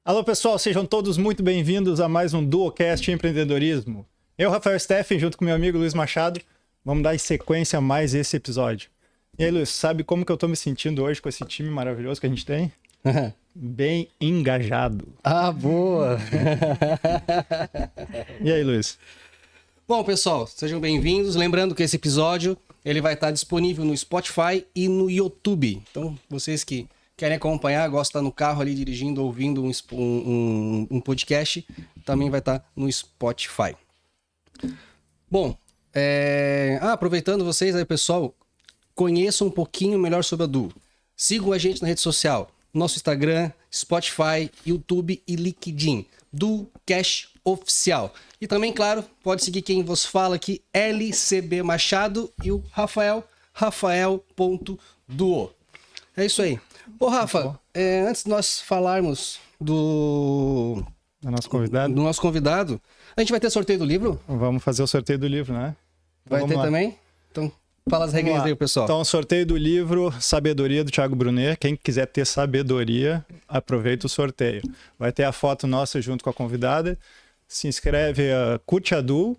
Alô pessoal, sejam todos muito bem-vindos a mais um Duocast Empreendedorismo. Eu, Rafael Steffen, junto com meu amigo Luiz Machado, vamos dar sequência a mais esse episódio. E aí, Luiz, sabe como que eu tô me sentindo hoje com esse time maravilhoso que a gente tem? Bem engajado. Ah, boa! E aí, Luiz? Bom, pessoal, sejam bem-vindos. Lembrando que esse episódio ele vai estar disponível no Spotify e no YouTube. Então, vocês que querem acompanhar, gostam de estar no carro ali dirigindo, ouvindo um podcast, também vai estar no Spotify. Bom, aproveitando vocês aí, pessoal, conheçam um pouquinho melhor sobre a Duo. Sigam a gente na rede social, nosso Instagram, Spotify, YouTube e LinkedIn, Duocast Oficial. E também, claro, pode seguir quem vos fala aqui, LCB Machado e o Rafael.duo. É isso aí. Ô, Rafa, antes de nós falarmos do nosso convidado, a gente vai ter sorteio do livro? Vamos fazer o sorteio do livro, né? Então, vai ter também? Então, fala as regras aí, pessoal. Então, sorteio do livro Sabedoria, do Thiago Brunet. Quem quiser ter sabedoria, aproveita o sorteio. Vai ter a foto nossa junto com a convidada. Se inscreve, curte a Duo,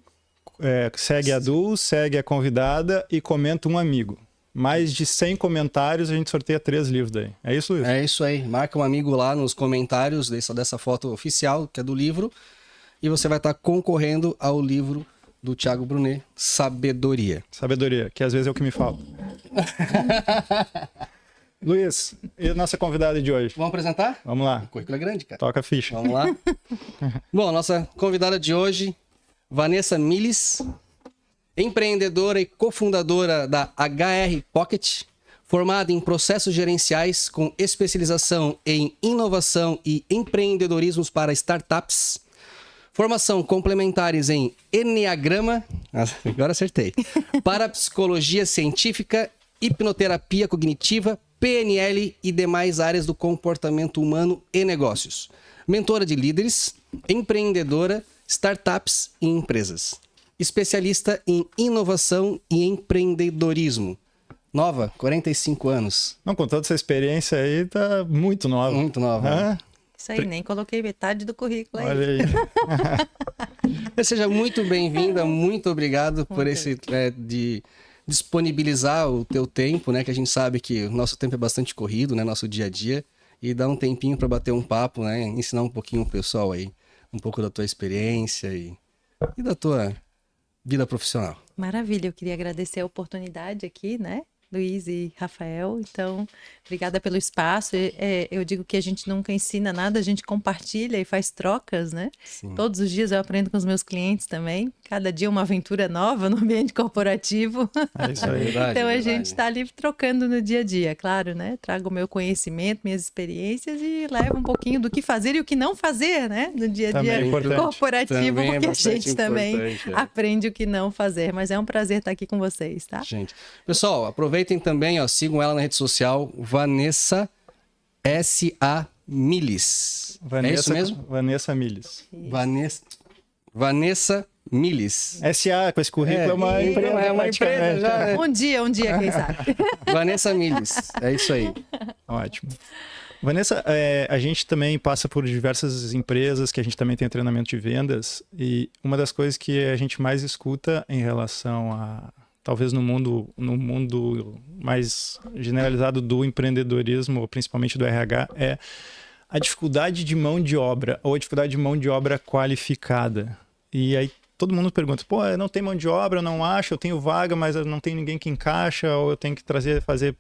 segue a Duo, segue a convidada e comenta um amigo. Mais de 100 comentários, a gente sorteia 3 livros daí. É isso, Luiz? É isso aí. Marca um amigo lá nos comentários dessa foto oficial, que é do livro, e você vai estar concorrendo ao livro do Thiago Brunet, Sabedoria. Sabedoria, que às vezes é o que me falta. Luiz, e a nossa convidada de hoje? Vamos apresentar? Vamos lá. O currículo é grande, cara. Toca a ficha. Vamos lá. Bom, nossa convidada de hoje, Vanessa Miles, empreendedora e cofundadora da HR Pocket, formada em processos gerenciais com especialização em inovação e empreendedorismos para startups, formação complementares em Enneagrama, agora acertei, parapsicologia científica, hipnoterapia cognitiva, PNL e demais áreas do comportamento humano e negócios. Mentora de líderes, empreendedora, startups e empresas. Especialista em inovação e empreendedorismo. Nova, 45 anos. Não, com toda essa experiência aí, tá muito nova. Muito nova. Né? Isso aí, nem coloquei metade do currículo aí. Olha aí. Seja muito bem-vinda, muito obrigado por de disponibilizar o teu tempo, né? Que a gente sabe que o nosso tempo é bastante corrido, né? Nosso dia a dia. E dar um tempinho para bater um papo, né? Ensinar um pouquinho o pessoal aí. Um pouco da tua experiência e da tua vida profissional. Maravilha, eu queria agradecer a oportunidade aqui, né? Luiz e Rafael, então, obrigada pelo espaço. Eu digo que a gente nunca ensina nada, a gente compartilha e faz trocas, né? Sim. Todos os dias eu aprendo com os meus clientes também. Cada dia uma aventura nova no ambiente corporativo. É isso aí. Verdade, Então a verdade. gente está ali trocando no dia a dia, claro, né? Trago o meu conhecimento, minhas experiências e levo um pouquinho do que fazer e o que não fazer, né? No dia a Também dia é importante. corporativo, Também é porque a bastante gente também importante, aprende o que não fazer. Mas é um prazer estar aqui com vocês, tá? Gente, pessoal, aproveitem também, ó, sigam ela na rede social, Vanessa S.A. Miles. Vanessa, É isso mesmo? Vanessa Miles. Vanessa Miles. SA, com esse currículo, é uma empresa. É uma empresa já, né? Um dia, quem sabe? Vanessa Miles, é isso aí. Ótimo. Vanessa, a gente também passa por diversas empresas que a gente também tem treinamento de vendas e uma das coisas que a gente mais escuta em relação a, talvez no mundo mais generalizado do empreendedorismo, ou principalmente do RH, é a dificuldade de mão de obra ou a dificuldade de mão de obra qualificada. E aí todo mundo pergunta, pô, não tem mão de obra, eu não acho, eu tenho vaga, mas não tem ninguém que encaixa, ou eu tenho que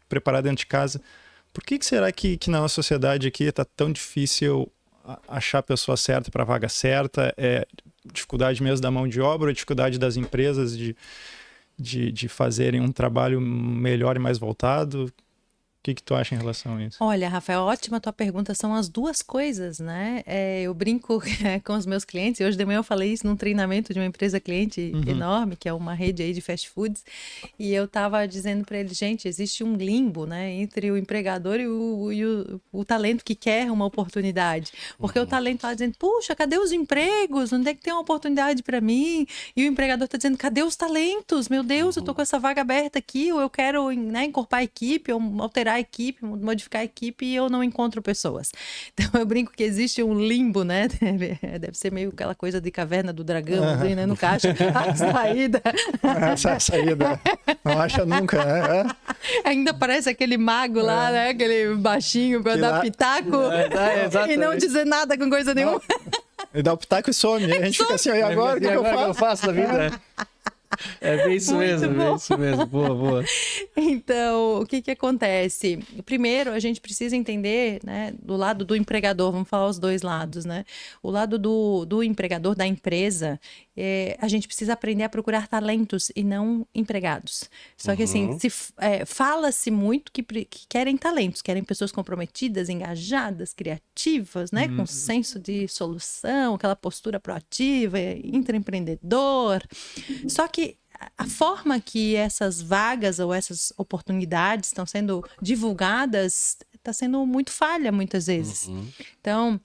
preparar dentro de casa. Por que será que na nossa sociedade aqui está tão difícil achar a pessoa certa para a vaga certa? É dificuldade mesmo da mão de obra ou dificuldade das empresas de fazerem um trabalho melhor e mais voltado? O que tu acha em relação a isso? Olha, Rafael, ótima tua pergunta. São as duas coisas, né? Eu brinco com os meus clientes, e hoje de manhã eu falei isso num treinamento de uma empresa cliente enorme, que é uma rede aí de fast foods, e eu tava dizendo para eles, gente, existe um limbo, né, entre o empregador e o talento que quer uma oportunidade. Porque o talento tá dizendo, puxa, cadê os empregos? Onde é que tem uma oportunidade para mim? E o empregador tá dizendo, cadê os talentos? Meu Deus, eu tô com essa vaga aberta aqui, ou eu quero, né, encorpar a equipe, ou alterar a equipe, modificar a equipe e eu não encontro pessoas. Então eu brinco que existe um limbo, né? Deve ser meio aquela coisa de caverna do dragão, assim, né? No caixa, a saída. Essa saída não acha nunca, né? Ainda parece aquele mago lá, né? Aquele baixinho pra dar pitaco e não dizer nada com coisa nenhuma. Ele dá o pitaco e some. E a gente fica assim, e agora o que eu faço na vida? É bem isso mesmo, bem isso mesmo. Boa, boa. Então, o que acontece? Primeiro, a gente precisa entender, né, do lado do empregador, vamos falar os dois lados, né? O lado do empregador, da empresa, a gente precisa aprender a procurar talentos e não empregados. Só que, assim, fala-se muito que querem talentos, querem pessoas comprometidas, engajadas, criativas, né? Com senso de solução, aquela postura proativa, intraempreendedor. Só que a forma que essas vagas ou essas oportunidades estão sendo divulgadas está sendo muito falha muitas vezes. Então,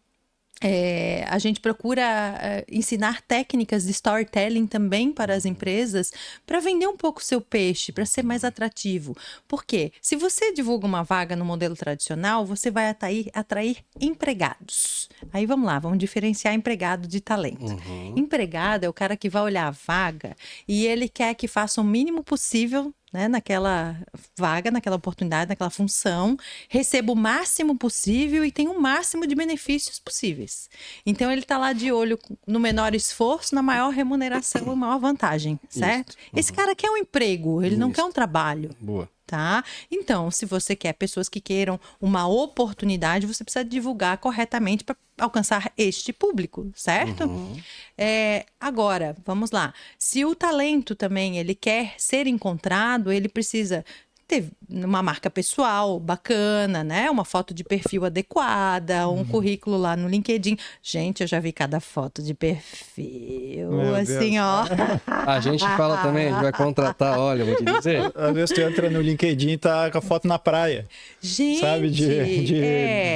a gente procura ensinar técnicas de storytelling também para as empresas para vender um pouco o seu peixe, para ser mais atrativo. Por quê? Se você divulga uma vaga no modelo tradicional, você vai atrair empregados. Aí vamos lá, vamos diferenciar empregado de talento. Empregado é o cara que vai olhar a vaga e ele quer que faça o mínimo possível, né, naquela vaga, naquela oportunidade, naquela função, receba o máximo possível e tenha o máximo de benefícios possíveis. Então, ele está lá de olho no menor esforço, na maior remuneração e maior vantagem, certo? Esse cara quer um emprego, ele não quer um trabalho. Boa. Tá? Então, se você quer pessoas que queiram uma oportunidade, você precisa divulgar corretamente para alcançar este público, certo? Agora, vamos lá. Se o talento também ele quer ser encontrado, ele precisa ter uma marca pessoal bacana, né? Uma foto de perfil adequada, um currículo lá no LinkedIn. Gente, eu já vi cada foto de perfil, Meu assim, Deus. ó. A gente fala também, a gente vai contratar, olha, vou te dizer. Às vezes tu entra no LinkedIn e tá com a foto na praia. Gente, Sabe? De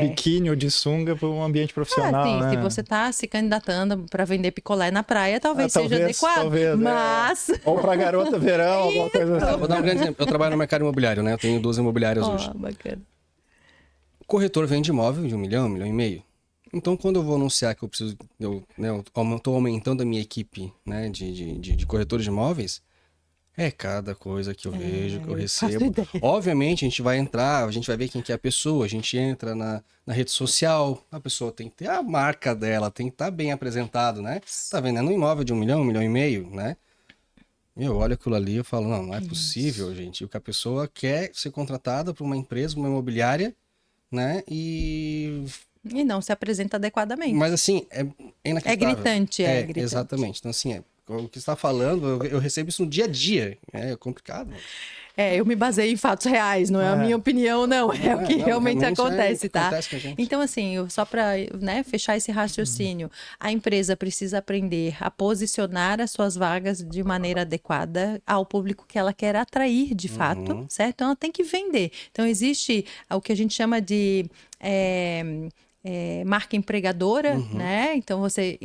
biquíni ou de sunga para um ambiente profissional. Sim, né? se você tá se candidatando para vender picolé na praia, talvez seja adequado. Talvez, mas... Ou para garota verão, alguma coisa assim. Vou dar um grande exemplo. Eu trabalho no mercado imobiliário, né? Eu tenho 12 imobiliárias hoje. Bacana. O corretor vende imóvel de 1 milhão, 1,5 milhão. Então, quando eu vou anunciar que eu preciso, eu estou aumentando a minha equipe, né, de corretores de imóveis, é cada coisa que eu vejo, que eu recebo. Obviamente, a gente vai entrar, a gente vai ver quem que é a pessoa, a gente entra na rede social, a pessoa tem que ter a marca dela, tem que estar bem apresentado, né? Tá vendendo um imóvel de 1 milhão, 1,5 milhão, né? Eu olho aquilo ali e falo, não é possível, gente. O que a pessoa quer ser contratada por uma empresa, uma imobiliária, né? E não se apresenta adequadamente. Mas assim, é inacreditável. É gritante, é gritante. Exatamente. Então assim, o que você está falando, eu recebo isso no dia a dia. É complicado. Eu me baseio em fatos reais, não é a minha opinião, não. É o que realmente acontece, tá? Acontece com a gente. Então, assim, só para fechar esse raciocínio, a empresa precisa aprender a posicionar as suas vagas de maneira adequada ao público que ela quer atrair, de fato, certo? Então, ela tem que vender. Então, existe o que a gente chama de... marca empregadora, né? Então você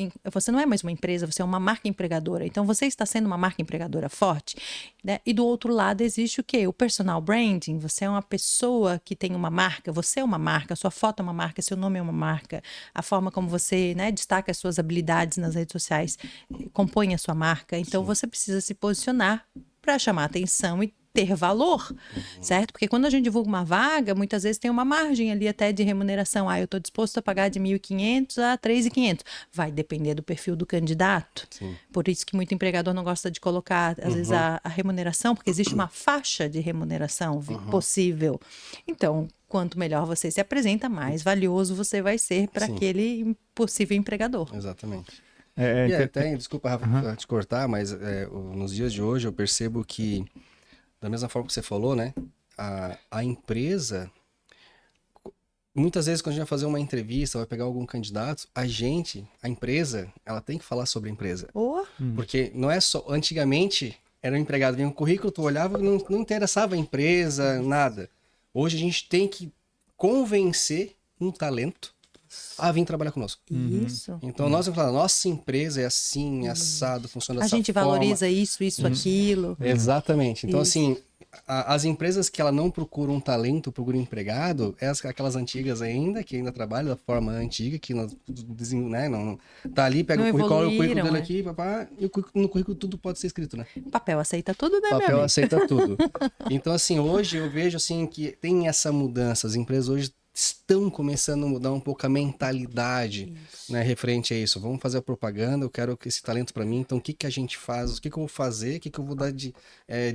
não é mais uma empresa, você é uma marca empregadora. Então você está sendo uma marca empregadora forte, né? E do outro lado existe o quê? O personal branding. Você é uma pessoa que tem uma marca, você é uma marca, sua foto é uma marca, seu nome é uma marca, a forma como você, né, destaca as suas habilidades nas redes sociais compõe a sua marca. Então você precisa se posicionar para chamar atenção e ter valor, certo? Porque quando a gente divulga uma vaga, muitas vezes tem uma margem ali até de remuneração. Eu estou disposto a pagar de 1.500 a 3.500. Vai depender do perfil do candidato. Sim. Por isso que muito empregador não gosta de colocar, às vezes, a remuneração, porque existe uma faixa de remuneração possível. Então, quanto melhor você se apresenta, mais valioso você vai ser para aquele possível empregador. Exatamente. E até, desculpa, Rafa, te cortar, mas nos dias de hoje eu percebo que da mesma forma que você falou, né? A empresa, muitas vezes quando a gente vai fazer uma entrevista, vai pegar algum candidato, a empresa, ela tem que falar sobre a empresa. Porque não é só... Antigamente, era um empregado, vinha um currículo, tu olhava e não interessava a empresa, nada. Hoje a gente tem que convencer um talento vem trabalhar conosco. Isso. Então, nós vamos falar, nossa empresa é assim, assado, funciona A dessa gente forma. valoriza isso, aquilo. Exatamente. Então, Isso. assim, as empresas que ela não procuram um talento, procuram um empregado, aquelas antigas ainda, que ainda trabalham da forma antiga, que não, né, não tá ali, pega Não o currículo evoluíram, dele é. aqui, papá, e no currículo tudo pode ser escrito, né? Papel aceita tudo, né, meu Papel amigo? aceita tudo. Então, assim, hoje eu vejo assim que tem essa mudança. As empresas hoje estão começando a mudar um pouco a mentalidade, né, referente a isso. Vamos fazer a propaganda, eu quero esse talento para mim, então o que que a gente faz? O que que eu vou fazer? O que que eu vou dar de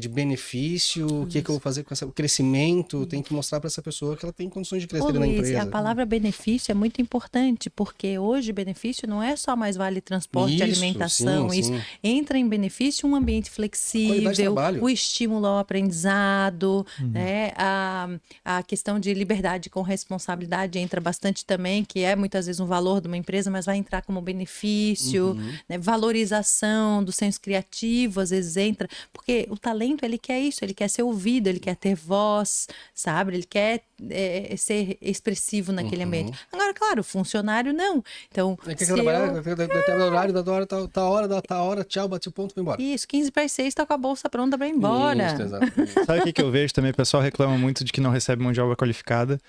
benefício? O que que eu vou fazer com o crescimento? Tem que mostrar para essa pessoa que ela tem condições de crescer Ô, na Luiz, empresa. a palavra benefício é muito importante, porque hoje benefício não é só mais vale transporte, Isso, alimentação, sim, isso. sim. Entra em benefício um ambiente Qualidade de flexível, trabalho. o estímulo ao aprendizado, né? A questão de liberdade com responsabilidade entra bastante também, que é muitas vezes um valor de uma empresa, mas vai entrar como benefício, né? Valorização do senso criativo, às vezes entra, porque o talento, ele quer isso, ele quer ser ouvido, ele quer ter voz, sabe? Ele quer ser expressivo naquele ambiente. Agora, claro, o funcionário não. Então, Quer se trabalhar, eu... determinado horário, tá hora, tchau, bate o ponto, vai embora. Isso, 15 para 6, tá com a bolsa pronta para ir embora. Isso, exatamente. Sabe o que eu vejo também? O pessoal reclama muito de que não recebe mão de obra qualificada,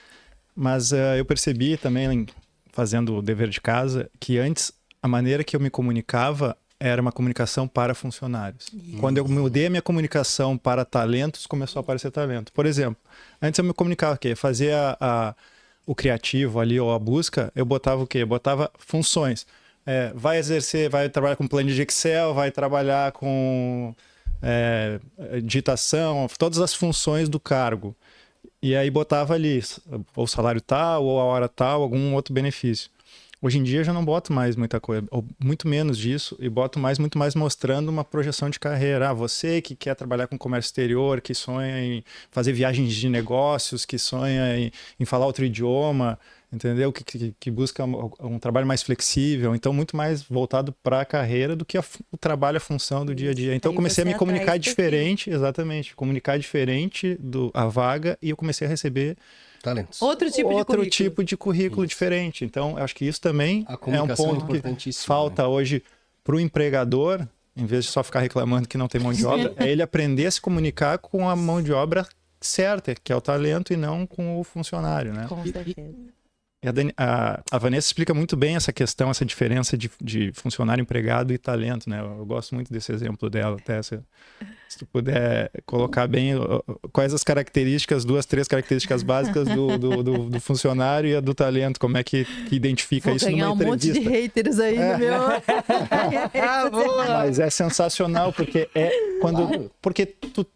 mas eu percebi também, fazendo o dever de casa, que antes a maneira que eu me comunicava era uma comunicação para funcionários. Quando eu mudei a minha comunicação para talentos, começou a aparecer talento. Por exemplo, antes eu me comunicava o quê? Fazia o criativo ali, ou a busca, eu botava o quê? Eu botava funções. Vai exercer, vai trabalhar com planilha de Excel, vai trabalhar com digitação, todas as funções do cargo. E aí botava ali, ou salário tal, ou a hora tal, algum outro benefício. Hoje em dia eu já não boto mais muita coisa, ou muito menos disso, e boto muito mais mostrando uma projeção de carreira. Você que quer trabalhar com comércio exterior, que sonha em fazer viagens de negócios, que sonha em falar outro idioma, entendeu? Que busca um trabalho mais flexível, então muito mais voltado para a carreira do que o trabalho, a função do dia a dia. Então eu comecei a me comunicar diferente, exatamente, comunicar diferente a vaga, e eu comecei a receber Talentos. Outro tipo de currículo diferente. Então, eu acho que isso também é um ponto que falta hoje para o empregador, em vez de só ficar reclamando que não tem mão de obra, é ele aprender a se comunicar com a mão de obra certa, que é o talento, e não com o funcionário, né? Com certeza. E a Vanessa explica muito bem essa questão, essa diferença de funcionário, empregado e talento, né? Eu gosto muito desse exemplo dela, até se tu puder colocar bem quais as características, 2, 3 características básicas do funcionário e a do talento, como é que identifica isso numa entrevista. Vou ganhar um monte de haters aí no meu... Mas é sensacional, porque porque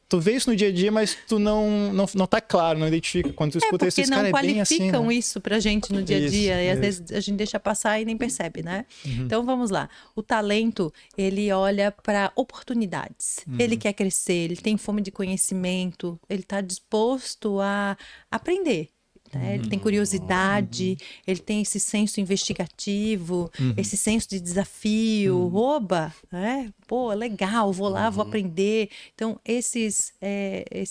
tu vê isso no dia a dia, mas tu não tá claro, não identifica. Quando tu escuta isso, esse cara é bem assim, qualificam né? isso pra gente no dia a dia, e às vezes a gente deixa passar e nem percebe, né? Então vamos lá. O talento, ele olha para oportunidades. Ele quer crescer, ele tem fome de conhecimento, ele está disposto a aprender. Né? Ele tem curiosidade, ele tem esse senso investigativo, esse senso de desafio, oba, né? Pô, legal, vou lá, vou aprender. Então, esse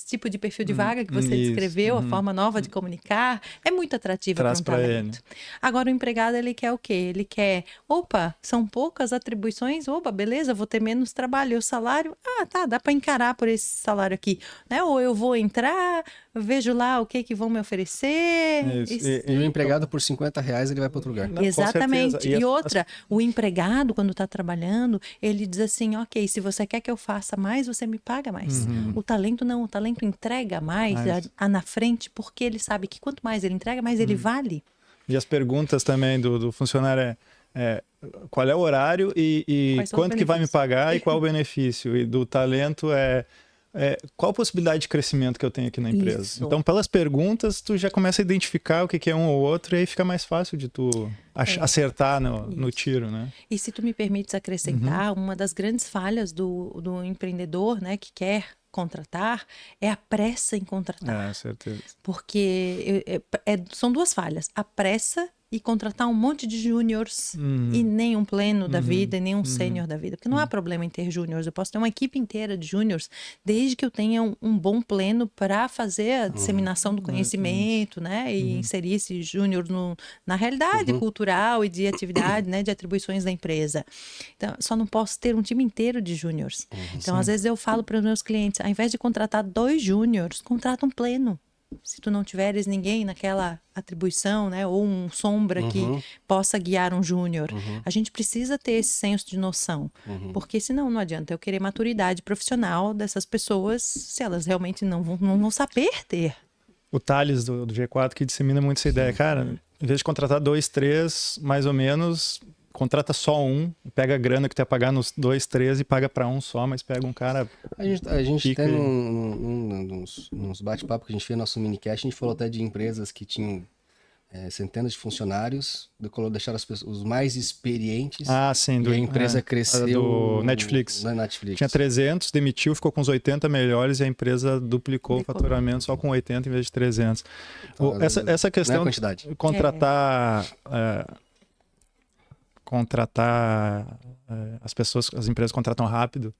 tipo de perfil de vaga que você descreveu, a forma nova de comunicar, é muito atrativa para um talento. Agora, o empregado, ele quer o quê? Ele quer, opa, são poucas atribuições, opa, beleza, vou ter menos trabalho, e o salário, tá, dá para encarar por esse salário aqui, né? Ou eu vou entrar, vejo lá o que vão me oferecer. E o empregado, por R$50, ele vai para outro lugar. Não, exatamente. E outra, o empregado, quando está trabalhando, ele diz assim, ok, se você quer que eu faça mais, você me paga mais. O talento não, o talento entrega mais na frente, porque ele sabe que quanto mais ele entrega, mais ele vale. E as perguntas também do funcionário qual é o horário e quanto que vai me pagar e qual o benefício? E do talento qual a possibilidade de crescimento que eu tenho aqui na empresa? Isso. Então, pelas perguntas, tu já começa a identificar o que é um ou outro, e aí fica mais fácil de tu acertar no tiro, né? E se tu me permites acrescentar, uma das grandes falhas do empreendedor, né, que quer contratar, é a pressa em contratar. Certeza. Porque são duas falhas. A pressa e contratar um monte de júniors e nem um pleno da vida e nem um sênior da vida. Porque não há problema em ter júniors. Eu posso ter uma equipe inteira de júniors desde que eu tenha um bom pleno para fazer a disseminação do conhecimento, né? E inserir esse júnior na realidade cultural e de atividade, né? De atribuições da empresa. Então, só não posso ter um time inteiro de júniors. Então, às vezes eu falo para os meus clientes, ao invés de contratar 2 júniors, contrata um pleno. Se tu não tiveres ninguém naquela atribuição, né, ou um sombra que possa guiar um júnior, a gente precisa ter esse senso de noção, porque senão não adianta eu querer maturidade profissional dessas pessoas se elas realmente não vão saber ter. O Thales do G4 que dissemina muito essa ideia, cara, em vez de contratar 2, 3, mais ou menos, contrata só um, pega a grana que tu ia pagar nos 2, 3 e paga para um só, mas pega um cara... A gente até nos bate-papo que a gente fez no nosso minicast, a gente falou até de empresas que tinham centenas de funcionários, deixaram os mais experientes. Ah, sim. E a empresa cresceu... Do Netflix. Na Netflix. Tinha 300, demitiu, ficou com os 80 melhores e a empresa duplicou o faturamento só com 80 em vez de 300. Então, essa questão não é quantidade. De contratar... as empresas contratam rápido.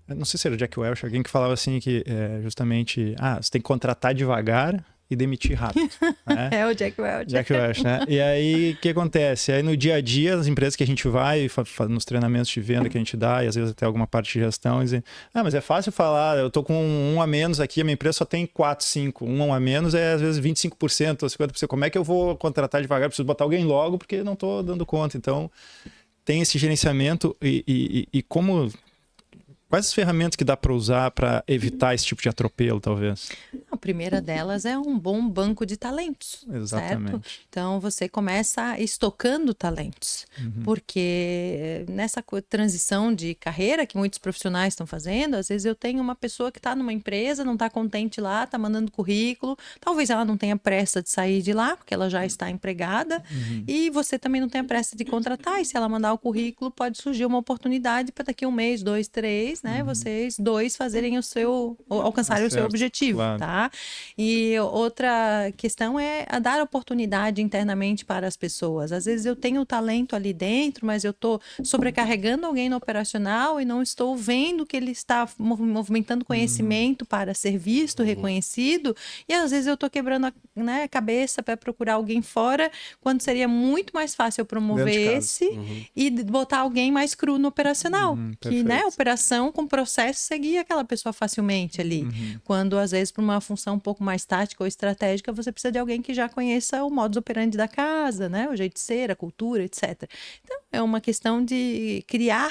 Eu não sei se era o Jack Welch, alguém que falava assim que justamente, você tem que contratar devagar e demitir rápido. Né? É o Jack Welch. Jack Welch, né? E aí, o que acontece? Aí no dia a dia, as empresas que a gente vai, nos treinamentos de venda que a gente dá, e às vezes até alguma parte de gestão, dizem, mas é fácil falar, eu tô com um a menos aqui, a minha empresa só tem 4, 5. Um a menos é às vezes 25% ou 50%. Como é que eu vou contratar devagar? Eu preciso botar alguém logo porque não tô dando conta. Então, tem esse gerenciamento e como... Quais as ferramentas que dá para usar para evitar esse tipo de atropelo, talvez? A primeira delas é um bom banco de talentos. Exatamente. Certo? Então, você começa estocando talentos. Porque nessa transição de carreira que muitos profissionais estão fazendo, às vezes eu tenho uma pessoa que está numa empresa, não está contente lá, está mandando currículo. Talvez ela não tenha pressa de sair de lá, porque ela já está empregada. E você também não tenha pressa de contratar. E se ela mandar o currículo, pode surgir uma oportunidade para daqui 1 mês, 2, 3, né? Vocês 2 fazerem alcançarem o seu objetivo, claro. Tá? E outra questão é a dar oportunidade internamente para as pessoas. Às vezes eu tenho talento ali dentro, mas eu estou sobrecarregando alguém no operacional e não estou vendo que ele está movimentando conhecimento para ser visto, reconhecido, e às vezes eu estou quebrando a cabeça para procurar alguém fora, quando seria muito mais fácil eu promover esse e botar alguém mais cru no operacional, que, né, operação com processo seguia aquela pessoa facilmente ali. Quando, às vezes, para uma função um pouco mais tática ou estratégica, você precisa de alguém que já conheça o modus operandi da casa, né? O jeito de ser, a cultura, etc. Então, é uma questão de criar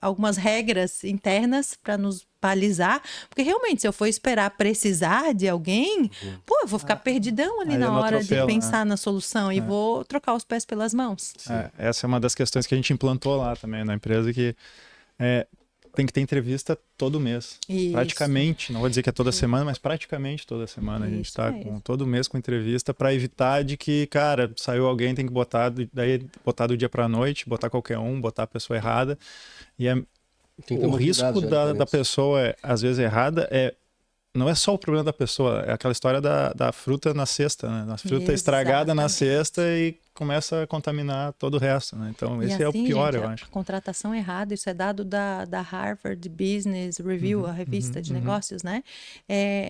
algumas regras internas para nos balizar, porque realmente, se eu for esperar precisar de alguém, eu vou ficar perdidão ali na hora de pensar na solução e vou trocar os pés pelas mãos. Essa é uma das questões que a gente implantou lá também na empresa, que tem que ter entrevista todo mês. Isso. Praticamente, não vou dizer que é toda semana, mas praticamente toda semana. A gente está todo mês com entrevista para evitar de que, cara, saiu alguém, tem que botar do dia para a noite, botar qualquer um, botar a pessoa errada. E o risco da pessoa, às vezes, errada não é só o problema da pessoa, é aquela história da fruta na cesta, né? A fruta estragada na cesta e começa a contaminar todo o resto, né? Então, esse é o pior, eu acho. A contratação errada, isso é dado da Harvard Business Review, a revista de negócios, né?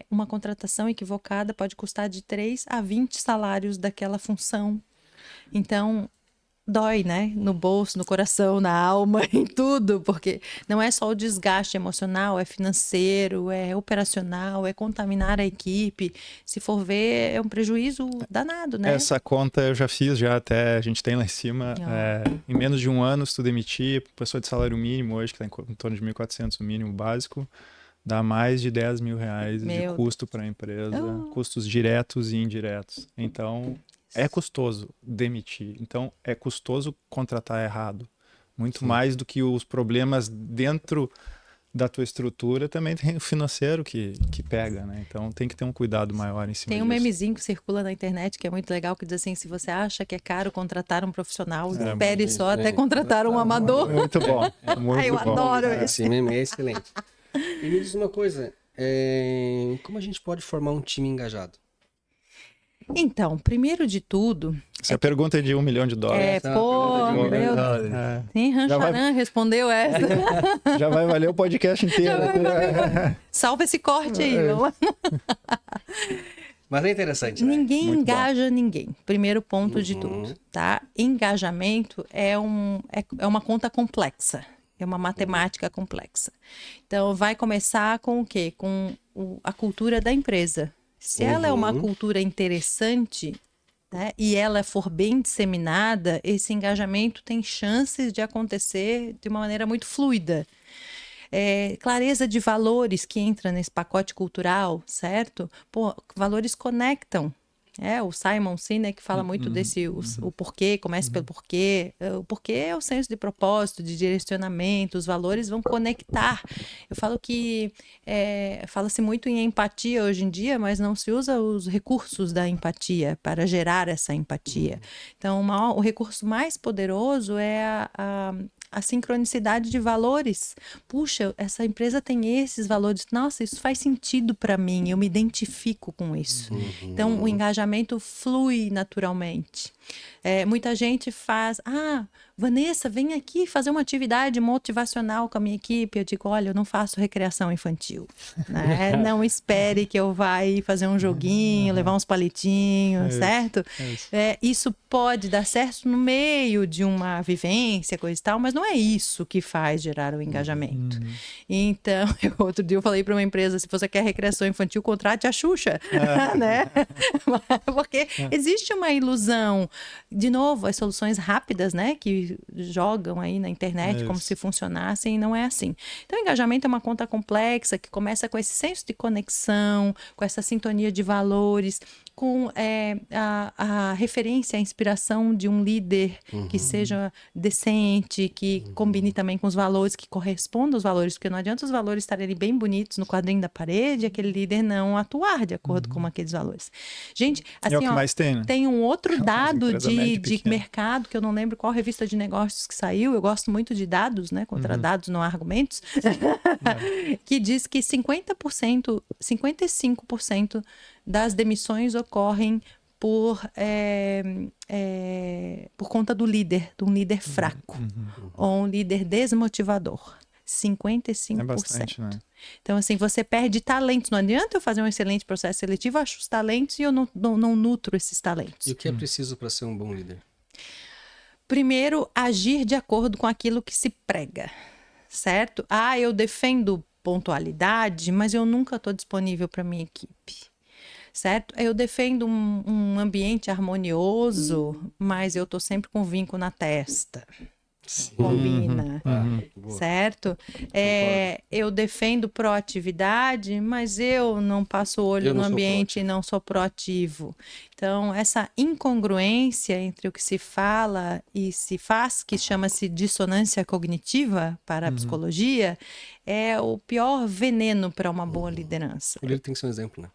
Uma contratação equivocada pode custar de 3 a 20 salários daquela função. Então, dói, né? No bolso, no coração, na alma, em tudo, porque não é só o desgaste emocional, é financeiro, é operacional, é contaminar a equipe. Se for ver, é um prejuízo danado, né? Essa conta eu já fiz, até a gente tem lá em cima. Em menos de 1 ano, se tu demitir, pessoa de salário mínimo hoje, que está em torno de 1.400 o mínimo básico, dá mais de 10 mil reais de custo para a empresa, custos diretos e indiretos. Então, é custoso demitir. Então, é custoso contratar errado. Muito mais do que os problemas dentro da tua estrutura, também tem o financeiro que pega, né? Então, tem que ter um cuidado maior em cima disso. Tem um disso. memezinho que circula na internet, que é muito legal, que diz assim, se você acha que é caro contratar um profissional, espere só até contratar um amador. Muito bom. Eu adoro esse. Esse meme é excelente. E me diz uma coisa, como a gente pode formar um time engajado? Então, primeiro de tudo... Essa pergunta é de $1 milhão. Nem Rancharan respondeu essa. Já vai valer o podcast inteiro. Salva esse corte aí. Mas é interessante, né? Ninguém engaja ninguém. Primeiro ponto de tudo, tá? Engajamento é uma conta complexa. É uma matemática complexa. Então, vai começar com o quê? Com a cultura da empresa. Se ela é uma cultura interessante, né, e ela for bem disseminada, esse engajamento tem chances de acontecer de uma maneira muito fluida. Clareza de valores que entra nesse pacote cultural, certo? Pô, valores conectam. O Simon Sinek fala muito desse, o porquê, comece pelo porquê. O porquê é o senso de propósito, de direcionamento, os valores vão conectar. Eu falo que fala-se muito em empatia hoje em dia, mas não se usa os recursos da empatia para gerar essa empatia. Então, o recurso mais poderoso é a sincronicidade de valores. Puxa, essa empresa tem esses valores. Nossa, isso faz sentido para mim. Eu me identifico com isso. Então, o engajamento flui naturalmente. Muita gente faz... Vanessa, vem aqui fazer uma atividade motivacional com a minha equipe. Eu digo, olha, eu não faço recreação infantil. Né? Não espere que eu vá fazer um joguinho, levar uns palitinhos, certo? Isso pode dar certo no meio de uma vivência, coisa e tal, mas não é isso que faz gerar o engajamento. Então, outro dia eu falei para uma empresa, se você quer recreação infantil, contrate a Xuxa. Né? Porque existe uma ilusão. De novo, as soluções rápidas, né, que jogam aí na internet como se funcionassem, e não é assim. Então, o engajamento é uma conta complexa que começa com esse senso de conexão, com essa sintonia de valores, com a referência, a inspiração de um líder que seja decente, que combine também com os valores, que corresponda aos valores, porque não adianta os valores estarem ali bem bonitos no quadrinho da parede e aquele líder não atuar de acordo com aqueles valores. Gente, assim, é o que mais tem, né? Tem um outro dado de mercado, que eu não lembro qual revista de negócios que saiu, eu gosto muito de dados, né? Contra dados não há argumentos, que diz que 50%, 55% das demissões ocorrem por conta do líder, de um líder fraco, ou um líder desmotivador. 55%. É bastante, né? Então, assim, você perde talentos. Não adianta eu fazer um excelente processo seletivo, eu acho os talentos e eu não nutro esses talentos. E o que é preciso para ser um bom líder? Primeiro, agir de acordo com aquilo que se prega, certo? Eu defendo pontualidade, mas eu nunca estou disponível para minha equipe. Certo? Eu defendo um ambiente harmonioso, mas eu estou sempre com vinco na testa. Sim. Combina, certo? Eu defendo proatividade, mas eu não passo o olho no ambiente e não sou proativo. Então, essa incongruência entre o que se fala e se faz, que chama-se dissonância cognitiva para a psicologia, é o pior veneno para uma boa liderança. O líder tem que ser um exemplo, né?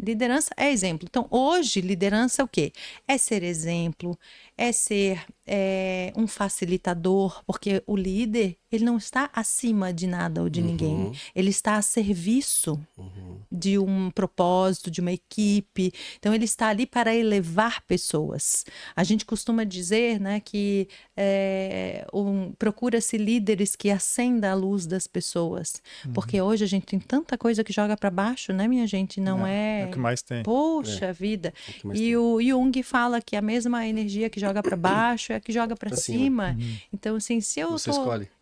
Liderança é exemplo. Então, hoje, liderança é o quê? É ser exemplo, é ser um facilitador, porque o líder, ele não está acima de nada ou de ninguém. Ele está a serviço de um propósito, de uma equipe. Então, ele está ali para elevar pessoas. A gente costuma dizer, né, que procura-se líderes que acendam a luz das pessoas. Porque hoje a gente tem tanta coisa que joga para baixo, né, minha gente? Não é... É o que mais tem. Poxa vida. E o Jung fala que a mesma energia que joga para baixo é a que joga para cima. Então, assim, se eu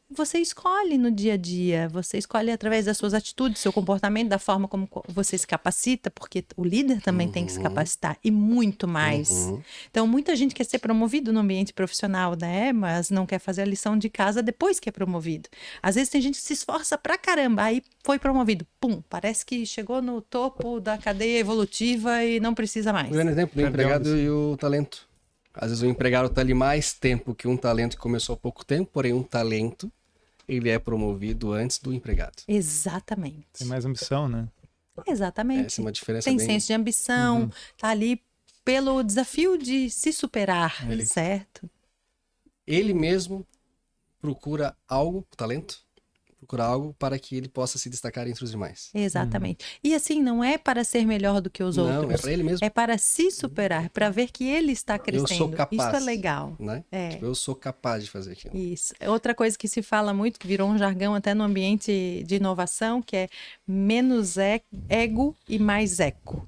Você escolhe no dia a dia, você escolhe através das suas atitudes, seu comportamento, da forma como você se capacita, porque o líder também tem que se capacitar, e muito mais. Então, muita gente quer ser promovido no ambiente profissional, né? Mas não quer fazer a lição de casa depois que é promovido. Às vezes tem gente que se esforça pra caramba, aí foi promovido. Pum, parece que chegou no topo da cadeia evolutiva e não precisa mais. Um grande exemplo do empregado e o talento. Às vezes o empregado está ali mais tempo que um talento que começou há pouco tempo, porém um talento, ele é promovido antes do empregado. Exatamente. Tem mais ambição, né? Exatamente. Essa é uma diferença Tem bem... senso de ambição, tá ali pelo desafio de se superar, certo? Ele mesmo procura algo, talento, procurar algo para que ele possa se destacar entre os demais. Exatamente. E assim, não é para ser melhor do que os outros. Não, é para ele mesmo. É para se superar, para ver que ele está crescendo. Eu sou capaz. Isso é legal. Né? É. Tipo, eu sou capaz de fazer aquilo. Isso. Outra coisa que se fala muito, que virou um jargão até no ambiente de inovação, que é menos ego e mais eco.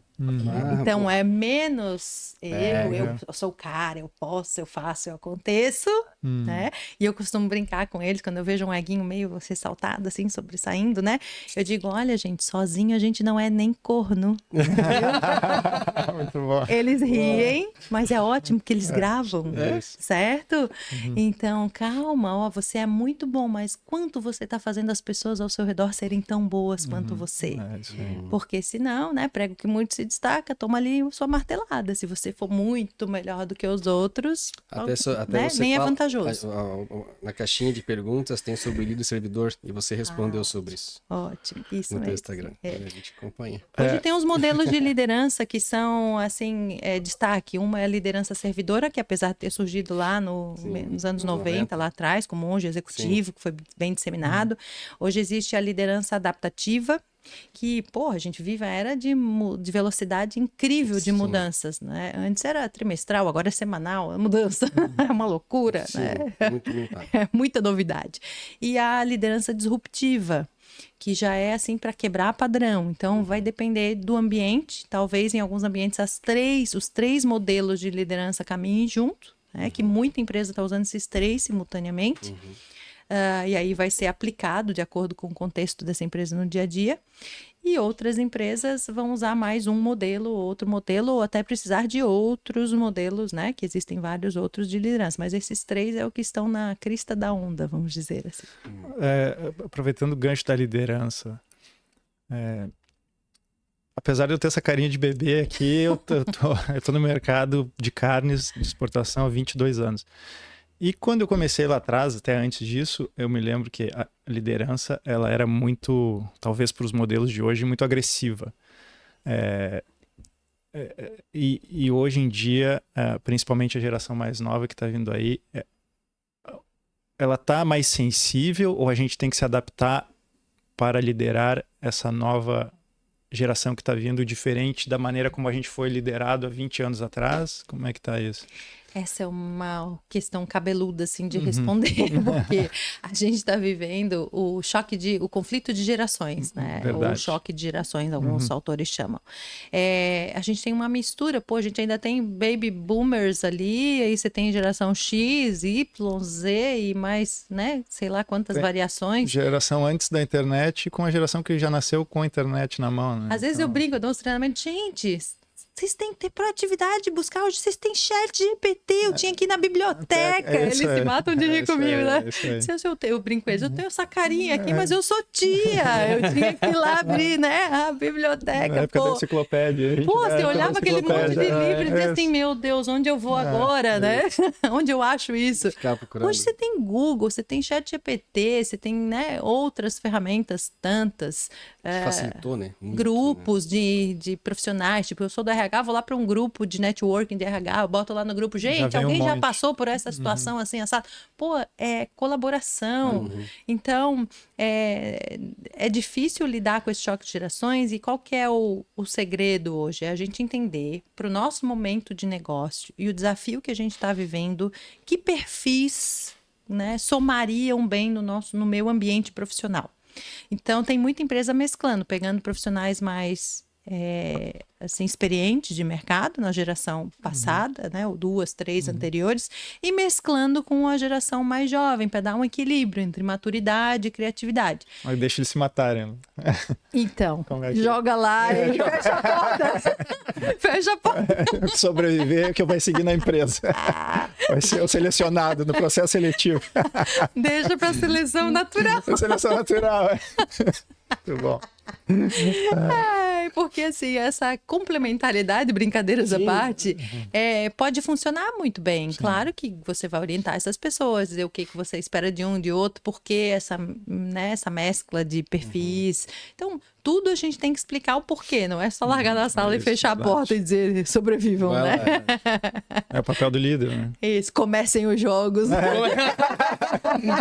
Então, é menos eu sou o cara, eu posso, eu faço, eu aconteço, né? E eu costumo brincar com eles quando eu vejo um eguinho meio ressaltado, assim, sobressaindo, né? Eu digo, olha, gente, sozinho a gente não é nem corno. Muito bom. Eles riem, mas é ótimo que eles gravam, certo? Então, calma, ó, você é muito bom, mas quanto você está fazendo as pessoas ao seu redor serem tão boas quanto você? Porque senão, né, prego que muito se destaca, toma ali sua martelada. Se você for muito melhor do que os outros, até né, você nem fala, é vantajoso. Na caixinha de perguntas tem sobre líder e servidor e você respondeu sobre isso. Ótimo, isso no mesmo. teu Instagram. A gente acompanha. Hoje tem uns modelos de liderança que são, assim, destaque. Uma é a liderança servidora, que apesar de ter surgido lá nos anos 90, lá atrás, como monge executivo, que foi bem disseminado. Hoje existe a liderança adaptativa, que, a gente vive a era de velocidade incrível de mudanças, né? Antes era trimestral, agora é semanal, a mudança é uma loucura, né? Muito é muita novidade. E a liderança disruptiva, que já é assim para quebrar padrão. Então, vai depender do ambiente. Talvez em alguns ambientes os três modelos de liderança caminhem junto, né? Que muita empresa está usando esses três simultaneamente. E aí vai ser aplicado de acordo com o contexto dessa empresa no dia a dia. E outras empresas vão usar mais um modelo, outro modelo, ou até precisar de outros modelos, né? Que existem vários outros de liderança. Mas esses três é o que estão na crista da onda, vamos dizer assim. Aproveitando o gancho da liderança, apesar de eu ter essa carinha de bebê aqui, eu tô no mercado de carnes de exportação há 22 anos. E quando eu comecei lá atrás, até antes disso, eu me lembro que a liderança ela era muito, talvez para os modelos de hoje, muito agressiva. E hoje em dia, principalmente a geração mais nova que está vindo aí, ela está mais sensível ou a gente tem que se adaptar para liderar essa nova geração que está vindo, diferente da maneira como a gente foi liderado há 20 anos atrás? Como é que está isso? Essa é uma questão cabeluda, assim, de responder, porque a gente está vivendo o conflito de gerações, né? Verdade. Ou o choque de gerações, alguns autores chamam. A gente tem uma mistura, a gente ainda tem baby boomers ali, aí você tem geração X, Y, Z e mais, né? Sei lá quantas variações. Geração antes da internet com a geração que já nasceu com a internet na mão, né? Às vezes eu brinco, eu dou uns treinamentos, gente... Vocês têm que ter proatividade, buscar. Hoje vocês têm chat GPT, eu tinha aqui na biblioteca. Eles se matam de rir comigo, né? Eu brinco com eles, eu tenho essa carinha aqui, mas eu sou tia. Eu tinha que ir lá abrir, né? A biblioteca. Na época da enciclopédia. Você olhava aquele monte de livro e dizia assim, meu Deus, onde eu vou agora, né? Onde eu acho isso? Hoje você tem Google, você tem chat GPT, você tem, né, outras ferramentas, tantas. Facilitou, né? Muito, grupos de profissionais, tipo, eu sou do RH, vou lá para um grupo de networking de RH, eu boto lá no grupo, gente, alguém já passou por essa situação assim, assado? É colaboração. Então, é difícil lidar com esse choque de gerações e qual que é o segredo hoje? É a gente entender para o nosso momento de negócio e o desafio que a gente está vivendo, que perfis, né, somariam bem no meu ambiente profissional. Então, tem muita empresa mesclando, pegando profissionais mais assim, experientes de mercado na geração passada, né, ou 2, 3 anteriores, e mesclando com a geração mais jovem, para dar um equilíbrio entre maturidade e criatividade. Mas deixa eles se matarem. Então, joga lá e fecha a porta. Fecha a porta. Sobreviver que eu vou seguir na empresa. Vai ser o selecionado no processo seletivo. Deixa para a seleção natural. Seleção natural, Muito bom. Porque assim, essa complementariedade, brincadeiras à parte, pode funcionar muito bem. Sim. Claro que você vai orientar essas pessoas, dizer o que você espera de um, de outro, porque essa mescla de perfis. Então, tudo a gente tem que explicar o porquê, não é só largar na sala e fechar a porta e dizer sobrevivam, né? É o papel do líder, né? Isso, comecem os jogos.